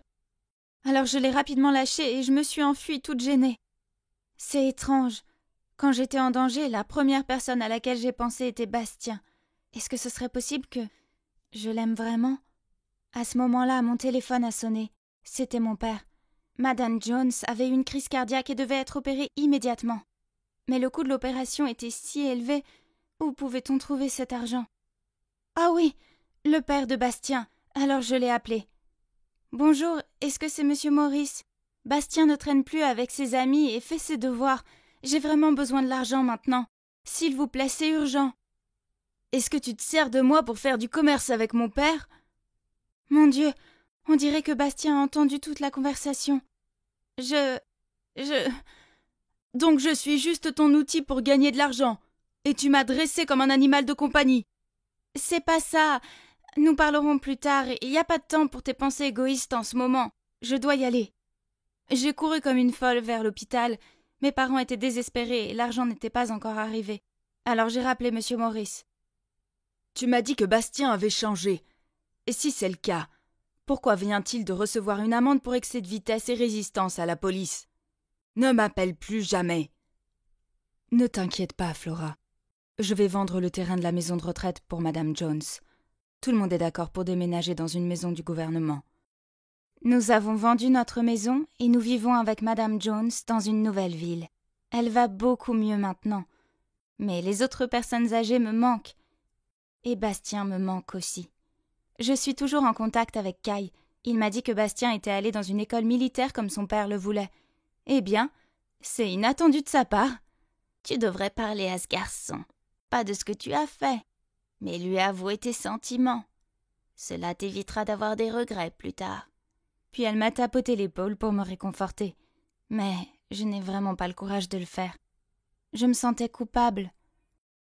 Alors je l'ai rapidement lâché et je me suis enfuie toute gênée. C'est étrange. Quand j'étais en danger, la première personne à laquelle j'ai pensé était Bastien. Est-ce que ce serait possible que... je l'aime vraiment? À ce moment-là, mon téléphone a sonné. C'était mon père. Madame Jones avait eu une crise cardiaque et devait être opérée immédiatement. Mais le coût de l'opération était si élevé. Où pouvait-on trouver cet argent? Ah oui, le père de Bastien. Alors je l'ai appelé. Bonjour, est-ce que c'est Monsieur Maurice? Bastien ne traîne plus avec ses amis et fait ses devoirs. J'ai vraiment besoin de l'argent maintenant. S'il vous plaît, c'est urgent. Est-ce que tu te sers de moi pour faire du commerce avec mon père? Mon Dieu, on dirait que Bastien a entendu toute la conversation. Donc je suis juste ton outil pour gagner de l'argent. Et tu m'as dressé comme un animal de compagnie. C'est pas ça. Nous parlerons plus tard. Il n'y a pas de temps pour tes pensées égoïstes en ce moment. Je dois y aller. J'ai couru comme une folle vers l'hôpital. Mes parents étaient désespérés et l'argent n'était pas encore arrivé. Alors j'ai rappelé Monsieur Maurice. Tu m'as dit que Bastien avait changé. Et si c'est le cas, pourquoi vient-il de recevoir une amende pour excès de vitesse et résistance à la police? Ne m'appelle plus jamais. Ne t'inquiète pas, Flora. Je vais vendre le terrain de la maison de retraite pour Madame Jones. Tout le monde est d'accord pour déménager dans une maison du gouvernement. Nous avons vendu notre maison et nous vivons avec Madame Jones dans une nouvelle ville. Elle va beaucoup mieux maintenant. Mais les autres personnes âgées me manquent. Et Bastien me manque aussi. Je suis toujours en contact avec Kai. Il m'a dit que Bastien était allé dans une école militaire comme son père le voulait. Eh bien, c'est inattendu de sa part. Tu devrais parler à ce garçon. Pas de ce que tu as fait, mais lui avouer tes sentiments. Cela t'évitera d'avoir des regrets plus tard. Puis elle m'a tapoté l'épaule pour me réconforter. Mais je n'ai vraiment pas le courage de le faire. Je me sentais coupable.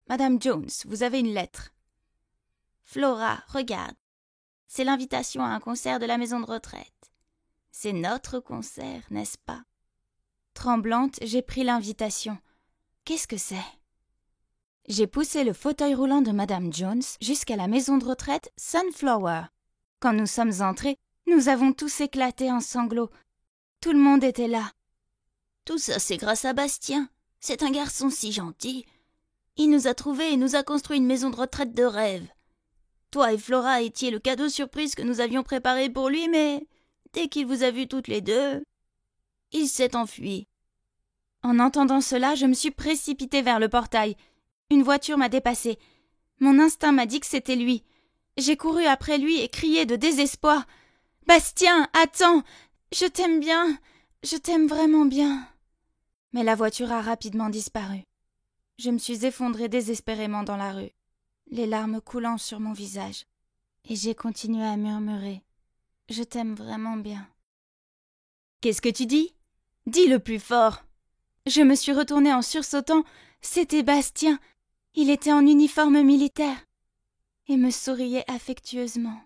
Madame Jones, vous avez une lettre. Flora, regarde. C'est l'invitation à un concert de la maison de retraite. C'est notre concert, n'est-ce pas? Tremblante, j'ai pris l'invitation. Qu'est-ce que c'est? J'ai poussé le fauteuil roulant de Madame Jones jusqu'à la maison de retraite Sunflower. Quand nous sommes entrés, nous avons tous éclaté en sanglots. Tout le monde était là. Tout ça, c'est grâce à Bastien. C'est un garçon si gentil. Il nous a trouvés et nous a construit une maison de retraite de rêve. Toi et Flora étiez le cadeau surprise que nous avions préparé pour lui, mais dès qu'il vous a vus toutes les deux, il s'est enfui. En entendant cela, je me suis précipitée vers le portail. Une voiture m'a dépassée. Mon instinct m'a dit que c'était lui. J'ai couru après lui et crié de désespoir. « Bastien, attends! Je t'aime bien! Je t'aime vraiment bien !» Mais la voiture a rapidement disparu. Je me suis effondrée désespérément dans la rue, les larmes coulant sur mon visage. Et j'ai continué à murmurer. « Je t'aime vraiment bien. » Qu'est-ce que tu dis? Dis le plus fort. Je me suis retournée en sursautant. C'était Bastien. Il était en uniforme militaire et me souriait affectueusement.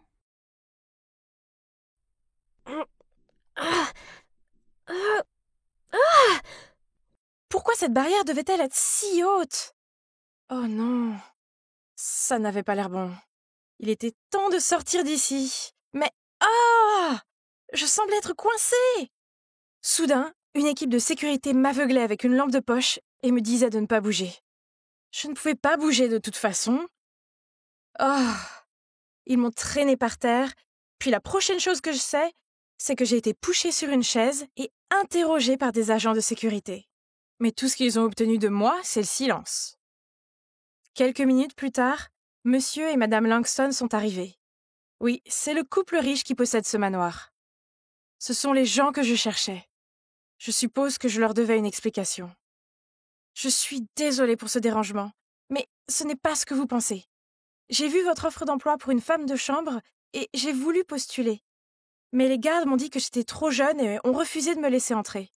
Pourquoi cette barrière devait-elle être si haute? Oh non. Ça n'avait pas l'air bon. Il était temps de sortir d'ici. Mais ah! Je semblais être coincée! Soudain, une équipe de sécurité m'aveuglait avec une lampe de poche et me disait de ne pas bouger. Je ne pouvais pas bouger de toute façon. Ils m'ont traînée par terre, puis la prochaine chose que je sais, c'est que j'ai été poussée sur une chaise et interrogée par des agents de sécurité. Mais tout ce qu'ils ont obtenu de moi, c'est le silence. Quelques minutes plus tard, Monsieur et Madame Langston sont arrivés. Oui, c'est le couple riche qui possède ce manoir. Ce sont les gens que je cherchais. Je suppose que je leur devais une explication. Je suis désolée pour ce dérangement, mais ce n'est pas ce que vous pensez. J'ai vu votre offre d'emploi pour une femme de chambre et j'ai voulu postuler. Mais les gardes m'ont dit que j'étais trop jeune et ont refusé de me laisser entrer.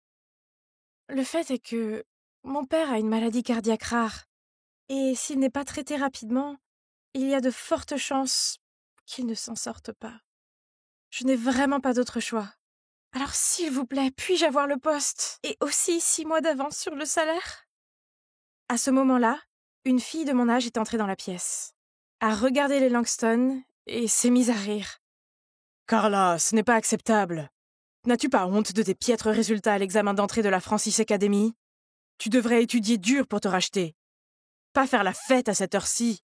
Le fait est que mon père a une maladie cardiaque rare et s'il n'est pas traité rapidement, il y a de fortes chances qu'il ne s'en sorte pas. Je n'ai vraiment pas d'autre choix. Alors s'il vous plaît, puis-je avoir le poste et aussi 6 mois d'avance sur le salaire? À ce moment-là, une fille de mon âge est entrée dans la pièce, a regardé les Langston et s'est mise à rire. « Carla, ce n'est pas acceptable. N'as-tu pas honte de tes piètres résultats à l'examen d'entrée de la Francis Academy? Tu devrais étudier dur pour te racheter. Pas faire la fête à cette heure-ci. »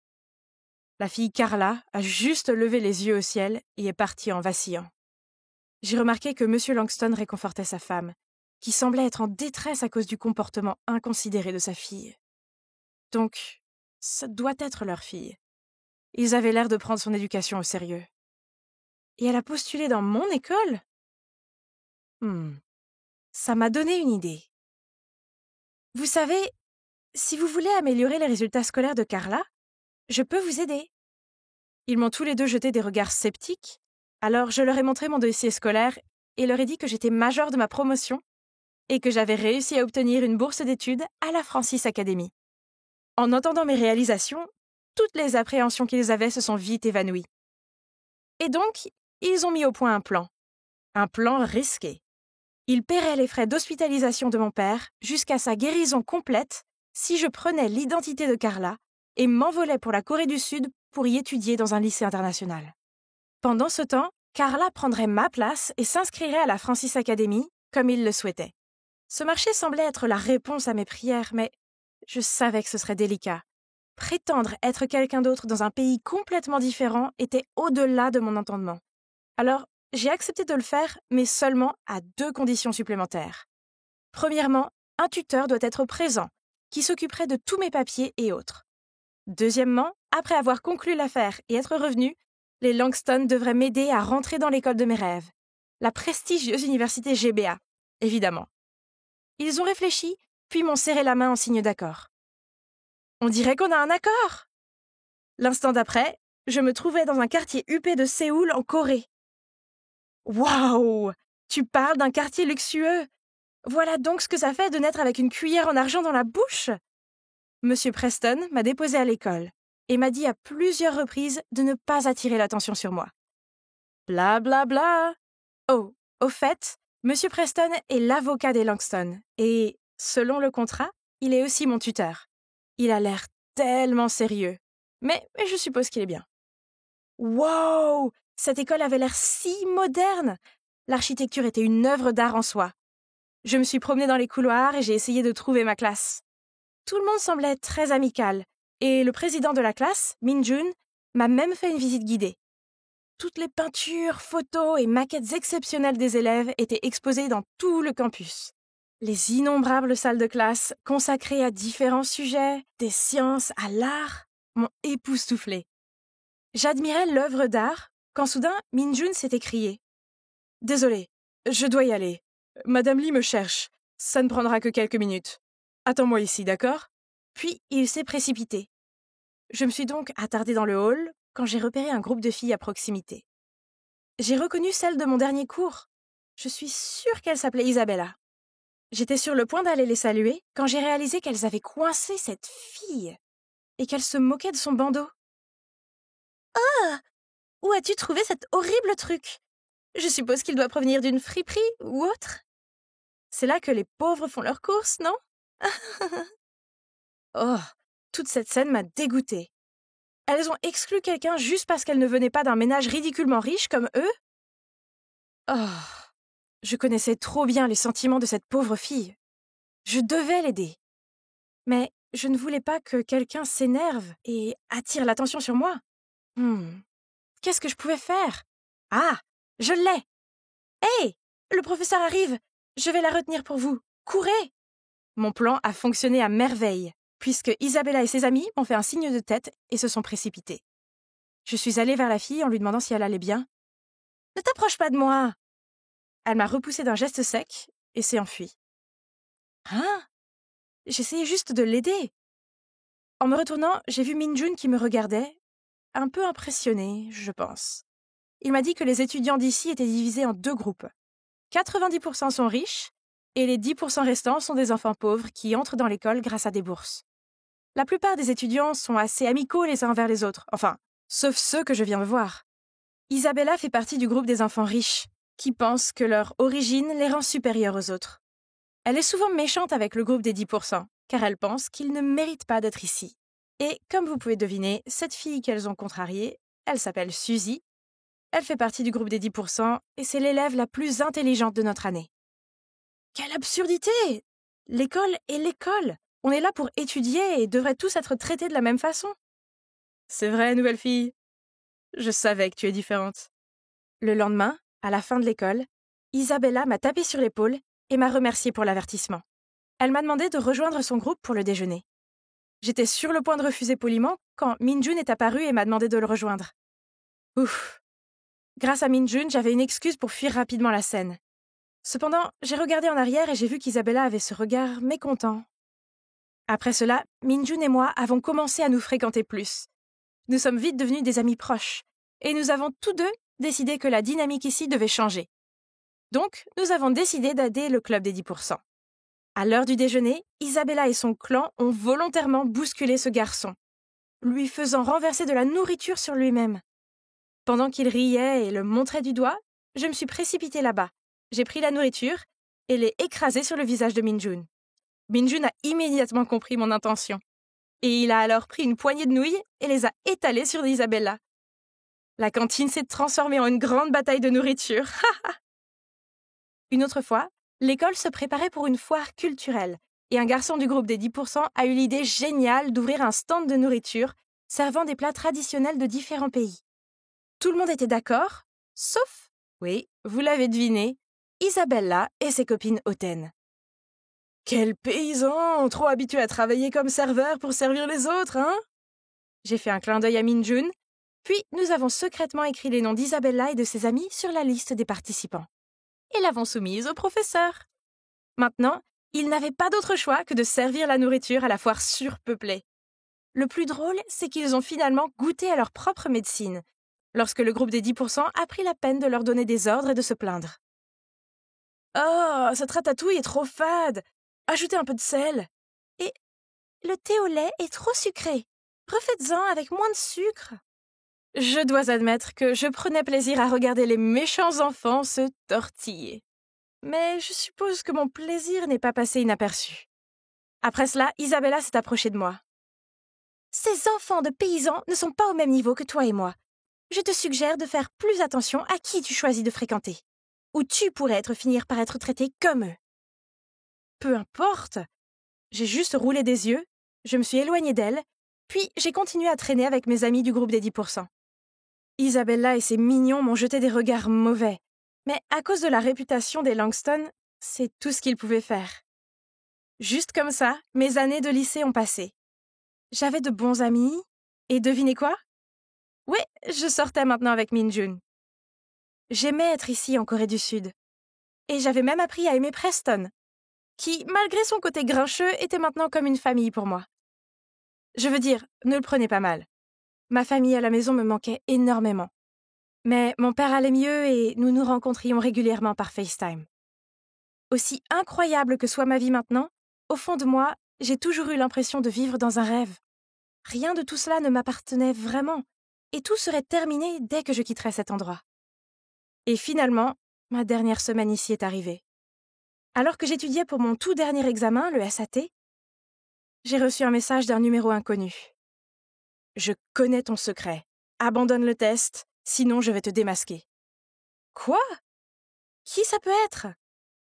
La fille Carla a juste levé les yeux au ciel et est partie en vacillant. J'ai remarqué que M. Langston réconfortait sa femme, qui semblait être en détresse à cause du comportement inconsidéré de sa fille. Donc, ça doit être leur fille. Ils avaient l'air de prendre son éducation au sérieux. Et elle a postulé dans mon école? Ça m'a donné une idée. Vous savez, si vous voulez améliorer les résultats scolaires de Carla, je peux vous aider. Ils m'ont tous les deux jeté des regards sceptiques, alors je leur ai montré mon dossier scolaire et leur ai dit que j'étais major de ma promotion et que j'avais réussi à obtenir une bourse d'études à la Francis Academy. En entendant mes réalisations, toutes les appréhensions qu'ils avaient se sont vite évanouies. Et donc, ils ont mis au point un plan risqué. Ils paieraient les frais d'hospitalisation de mon père jusqu'à sa guérison complète si je prenais l'identité de Carla et m'envolais pour la Corée du Sud pour y étudier dans un lycée international. Pendant ce temps, Carla prendrait ma place et s'inscrirait à la Francis Academy comme il le souhaitait. Ce marché semblait être la réponse à mes prières, mais je savais que ce serait délicat. Prétendre être quelqu'un d'autre dans un pays complètement différent était au-delà de mon entendement. Alors, j'ai accepté de le faire, mais seulement à 2 conditions supplémentaires. Premièrement, un tuteur doit être présent, qui s'occuperait de tous mes papiers et autres. Deuxièmement, après avoir conclu l'affaire et être revenu, les Langston devraient m'aider à rentrer dans l'école de mes rêves, la prestigieuse université GBA, évidemment. Ils ont réfléchi, puis m'ont serré la main en signe d'accord. On dirait qu'on a un accord. L'instant d'après, je me trouvais dans un quartier huppé de Séoul, en Corée. Waouh! Tu parles d'un quartier luxueux! Voilà donc ce que ça fait de naître avec une cuillère en argent dans la bouche! Monsieur Preston m'a déposé à l'école et m'a dit à plusieurs reprises de ne pas attirer l'attention sur moi. Bla bla bla! Oh, au fait, Monsieur Preston est l'avocat des Langston et, selon le contrat, il est aussi mon tuteur. Il a l'air tellement sérieux, mais je suppose qu'il est bien. Wow! Cette école avait l'air si moderne! L'architecture était une œuvre d'art en soi. Je me suis promenée dans les couloirs et j'ai essayé de trouver ma classe. Tout le monde semblait très amical, et le président de la classe, Min-jun, m'a même fait une visite guidée. Toutes les peintures, photos et maquettes exceptionnelles des élèves étaient exposées dans tout le campus. Les innombrables salles de classe, consacrées à différents sujets, des sciences à l'art, m'ont époustouflée. J'admirais l'œuvre d'art quand soudain Min-jun s'est écrié. « Désolé, je dois y aller. Madame Lee me cherche. Ça ne prendra que quelques minutes. Attends-moi ici, d'accord ?» Puis il s'est précipité. Je me suis donc attardée dans le hall quand j'ai repéré un groupe de filles à proximité. J'ai reconnu celle de mon dernier cours. Je suis sûre qu'elle s'appelait Isabella. J'étais sur le point d'aller les saluer quand j'ai réalisé qu'elles avaient coincé cette fille et qu'elles se moquaient de son bandeau. « Ah! Où as-tu trouvé cet horrible truc? Je suppose qu'il doit provenir d'une friperie ou autre. C'est là que les pauvres font leurs courses, non? » Oh, toute cette scène m'a dégoûtée. Elles ont exclu quelqu'un juste parce qu'elle ne venait pas d'un ménage ridiculement riche comme eux? Oh, je connaissais trop bien les sentiments de cette pauvre fille. Je devais l'aider. Mais je ne voulais pas que quelqu'un s'énerve et attire l'attention sur moi. Qu'est-ce que je pouvais faire? Ah, je l'ai! Hé! Le professeur arrive! Je vais la retenir pour vous. Courez! Mon plan a fonctionné à merveille, puisque Isabella et ses amis m'ont fait un signe de tête et se sont précipités. Je suis allée vers la fille en lui demandant si elle allait bien. « Ne t'approche pas de moi !» Elle m'a repoussée d'un geste sec et s'est enfuie. Hein? J'essayais juste de l'aider. En me retournant, j'ai vu Min-jun qui me regardait, un peu impressionné, je pense. Il m'a dit que les étudiants d'ici étaient divisés en 2 groupes. 90% sont riches et les 10% restants sont des enfants pauvres qui entrent dans l'école grâce à des bourses. La plupart des étudiants sont assez amicaux les uns envers les autres, enfin, sauf ceux que je viens de voir. Isabella fait partie du groupe des enfants riches, qui pensent que leur origine les rend supérieurs aux autres. Elle est souvent méchante avec le groupe des 10%, car elle pense qu'ils ne méritent pas d'être ici. Et comme vous pouvez deviner, cette fille qu'elles ont contrariée, elle s'appelle Suzy. Elle fait partie du groupe des 10% et c'est l'élève la plus intelligente de notre année. Quelle absurdité! L'école est l'école. On est là pour étudier et devrait tous être traités de la même façon. C'est vrai, nouvelle fille. Je savais que tu es différente. Le lendemain, à la fin de l'école, Isabella m'a tapé sur l'épaule et m'a remercié pour l'avertissement. Elle m'a demandé de rejoindre son groupe pour le déjeuner. J'étais sur le point de refuser poliment quand Min-jun est apparue et m'a demandé de le rejoindre. Ouf! Grâce à Min-jun, j'avais une excuse pour fuir rapidement la scène. Cependant, j'ai regardé en arrière et j'ai vu qu'Isabella avait ce regard mécontent. Après cela, Min-jun et moi avons commencé à nous fréquenter plus. Nous sommes vite devenus des amis proches, et nous avons tous deux décidé que la dynamique ici devait changer. Donc, nous avons décidé d'aider le club des 10%. À l'heure du déjeuner, Isabella et son clan ont volontairement bousculé ce garçon, lui faisant renverser de la nourriture sur lui-même. Pendant qu'il riait et le montrait du doigt, je me suis précipitée là-bas. J'ai pris la nourriture et l'ai écrasée sur le visage de Min-jun. Min-jun a immédiatement compris mon intention. Et il a alors pris une poignée de nouilles et les a étalées sur Isabella. La cantine s'est transformée en une grande bataille de nourriture. Une autre fois, l'école se préparait pour une foire culturelle et un garçon du groupe des 10% a eu l'idée géniale d'ouvrir un stand de nourriture servant des plats traditionnels de différents pays. Tout le monde était d'accord, sauf, oui, vous l'avez deviné, Isabella et ses copines hautaines. Quel paysan, trop habitué à travailler comme serveur pour servir les autres, hein? J'ai fait un clin d'œil à Min-jun, puis nous avons secrètement écrit les noms d'Isabella et de ses amis sur la liste des participants. Et l'avons soumise au professeur. Maintenant, ils n'avaient pas d'autre choix que de servir la nourriture à la foire surpeuplée. Le plus drôle, c'est qu'ils ont finalement goûté à leur propre médecine, lorsque le groupe des 10% a pris la peine de leur donner des ordres et de se plaindre. « Oh, cette ratatouille est trop fade! Ajoutez un peu de sel. Et le thé au lait est trop sucré. Refaites-en avec moins de sucre. » Je dois admettre que je prenais plaisir à regarder les méchants enfants se tortiller. Mais je suppose que mon plaisir n'est pas passé inaperçu. Après cela, Isabella s'est approchée de moi. « Ces enfants de paysans ne sont pas au même niveau que toi et moi. Je te suggère de faire plus attention à qui tu choisis de fréquenter, ou tu pourrais finir par être traité comme eux. » Peu importe. J'ai juste roulé des yeux, je me suis éloignée d'elle, puis j'ai continué à traîner avec mes amis du groupe des 10%. Isabella et ses mignons m'ont jeté des regards mauvais, mais à cause de la réputation des Langston, c'est tout ce qu'ils pouvaient faire. Juste comme ça, mes années de lycée ont passé. J'avais de bons amis, et devinez quoi? Oui, je sortais maintenant avec Min-jun. J'aimais être ici en Corée du Sud. Et j'avais même appris à aimer Preston, qui, malgré son côté grincheux, était maintenant comme une famille pour moi. Je veux dire, ne le prenez pas mal. Ma famille à la maison me manquait énormément. Mais mon père allait mieux et nous nous rencontrions régulièrement par FaceTime. Aussi incroyable que soit ma vie maintenant, au fond de moi, j'ai toujours eu l'impression de vivre dans un rêve. Rien de tout cela ne m'appartenait vraiment, et tout serait terminé dès que je quitterais cet endroit. Et finalement, ma dernière semaine ici est arrivée. Alors que j'étudiais pour mon tout dernier examen, le SAT, j'ai reçu un message d'un numéro inconnu. Je connais ton secret. Abandonne le test, sinon je vais te démasquer. Quoi? Qui ça peut être?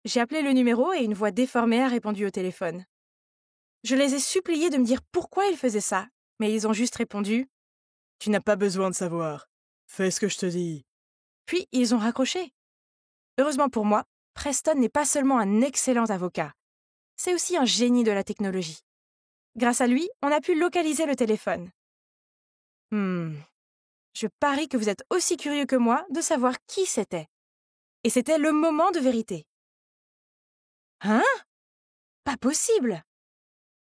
J'ai appelé le numéro et une voix déformée a répondu au téléphone. Je les ai suppliés de me dire pourquoi ils faisaient ça, mais ils ont juste répondu « Tu n'as pas besoin de savoir. Fais ce que je te dis. » Puis ils ont raccroché. Heureusement pour moi, Preston n'est pas seulement un excellent avocat, c'est aussi un génie de la technologie. Grâce à lui, on a pu localiser le téléphone. Je parie que vous êtes aussi curieux que moi de savoir qui c'était. Et c'était le moment de vérité. Hein? Pas possible!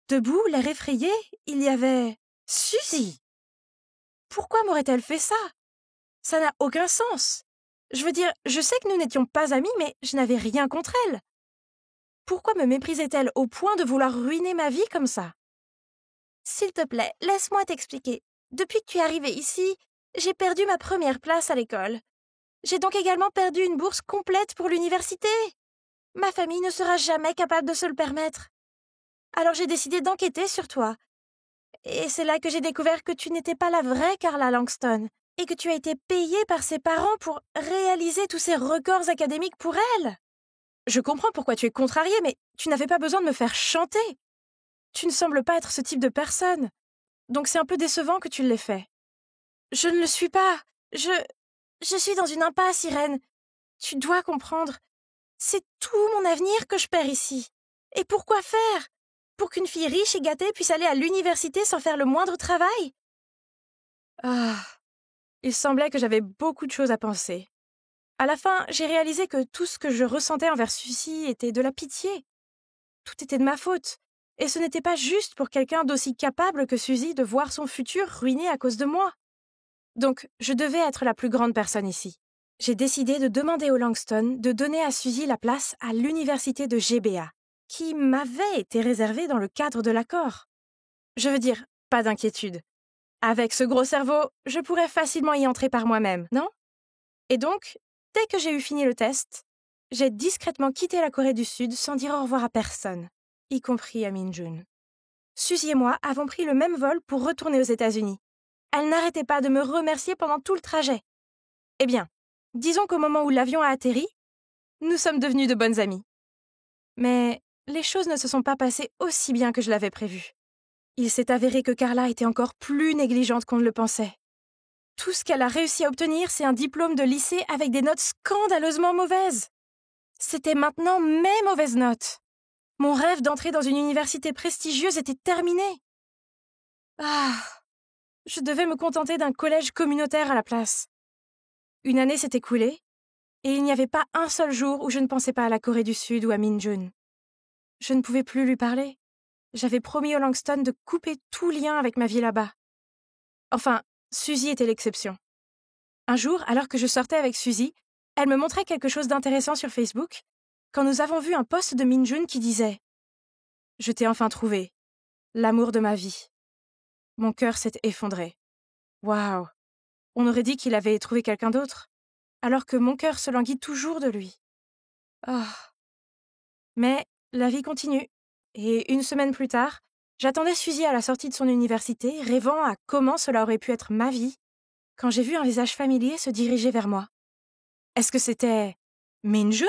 Debout, l'air effrayé, il y avait Suzy. Pourquoi m'aurait-elle fait ça? Ça n'a aucun sens. Je veux dire, je sais que nous n'étions pas amis, mais je n'avais rien contre elle. Pourquoi me méprisait-elle au point de vouloir ruiner ma vie comme ça? S'il te plaît, laisse-moi t'expliquer. Depuis que tu es arrivée ici, j'ai perdu ma première place à l'école. J'ai donc également perdu une bourse complète pour l'université. Ma famille ne sera jamais capable de se le permettre. Alors j'ai décidé d'enquêter sur toi. Et c'est là que j'ai découvert que tu n'étais pas la vraie Carla Langston et que tu as été payée par ses parents pour réaliser tous ces records académiques pour elle. Je comprends pourquoi tu es contrariée, mais tu n'avais pas besoin de me faire chanter. Tu ne sembles pas être ce type de personne. Donc c'est un peu décevant que tu l'aies fait. Je ne le suis pas. Je suis dans une impasse, Irène. Tu dois comprendre. C'est tout mon avenir que je perds ici. Et pourquoi faire? Pour qu'une fille riche et gâtée puisse aller à l'université sans faire le moindre travail? Il semblait que j'avais beaucoup de choses à penser. À la fin, j'ai réalisé que tout ce que je ressentais envers Suzy était de la pitié. Tout était de ma faute. Et ce n'était pas juste pour quelqu'un d'aussi capable que Suzy de voir son futur ruiné à cause de moi. Donc, je devais être la plus grande personne ici. J'ai décidé de demander aux Langston de donner à Suzy la place à l'université de GBA, qui m'avait été réservée dans le cadre de l'accord. Je veux dire, pas d'inquiétude. Avec ce gros cerveau, je pourrais facilement y entrer par moi-même, non? Et donc, dès que j'ai eu fini le test, j'ai discrètement quitté la Corée du Sud sans dire au revoir à personne, y compris à Minjun. Suzy et moi avons pris le même vol pour retourner aux États-Unis. Elle n'arrêtait pas de me remercier pendant tout le trajet. Eh bien, disons qu'au moment où l'avion a atterri, nous sommes devenus de bonnes amies. Mais les choses ne se sont pas passées aussi bien que je l'avais prévu. Il s'est avéré que Carla était encore plus négligente qu'on ne le pensait. Tout ce qu'elle a réussi à obtenir, c'est un diplôme de lycée avec des notes scandaleusement mauvaises. C'était maintenant mes mauvaises notes. Mon rêve d'entrer dans une université prestigieuse était terminé. Je devais me contenter d'un collège communautaire à la place. Une année s'est écoulée, et il n'y avait pas un seul jour où je ne pensais pas à la Corée du Sud ou à Minjun. Je ne pouvais plus lui parler. J'avais promis aux Langston de couper tout lien avec ma vie là-bas. Enfin, Suzy était l'exception. Un jour, alors que je sortais avec Suzy, elle me montrait quelque chose d'intéressant sur Facebook, quand nous avons vu un post de Minjun qui disait « Je t'ai enfin trouvé, l'amour de ma vie. » Mon cœur s'est effondré. Waouh! On aurait dit qu'il avait trouvé quelqu'un d'autre, alors que mon cœur se languit toujours de lui. Mais la vie continue, et une semaine plus tard, j'attendais Suzy à la sortie de son université, rêvant à comment cela aurait pu être ma vie, quand j'ai vu un visage familier se diriger vers moi. Est-ce que c'était Minjun?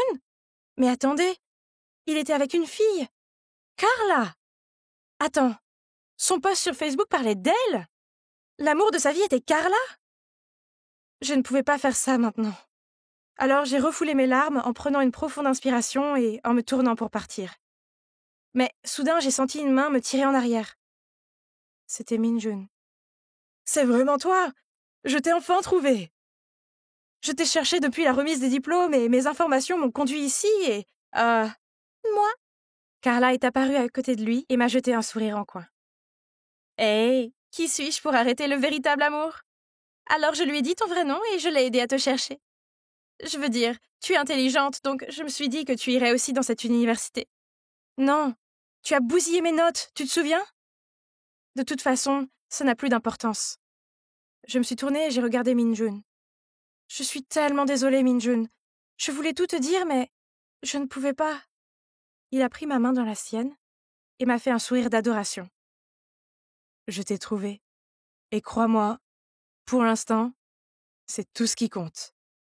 Mais attendez, il était avec une fille. Carla! Attends, son post sur Facebook parlait d'elle? L'amour de sa vie était Carla? Je ne pouvais pas faire ça maintenant. Alors j'ai refoulé mes larmes en prenant une profonde inspiration et en me tournant pour partir. Mais soudain, j'ai senti une main me tirer en arrière. C'était Minjun. « C'est vraiment toi! Je t'ai enfin trouvé! Je t'ai cherché depuis la remise des diplômes et mes informations m'ont conduit ici et... Moi? » Carla est apparue à côté de lui et m'a jeté un sourire en coin. « Hey, qui suis-je pour arrêter le véritable amour? Alors je lui ai dit ton vrai nom et je l'ai aidé à te chercher. Je veux dire, tu es intelligente, donc je me suis dit que tu irais aussi dans cette université. Non, tu as bousillé mes notes, tu te souviens? De toute façon, ça n'a plus d'importance. » Je me suis tournée et j'ai regardé Minjun. « Je suis tellement désolée, Minjun. Je voulais tout te dire, mais je ne pouvais pas. » Il a pris ma main dans la sienne et m'a fait un sourire d'adoration. « Je t'ai trouvé. Et crois-moi, pour l'instant, c'est tout ce qui compte.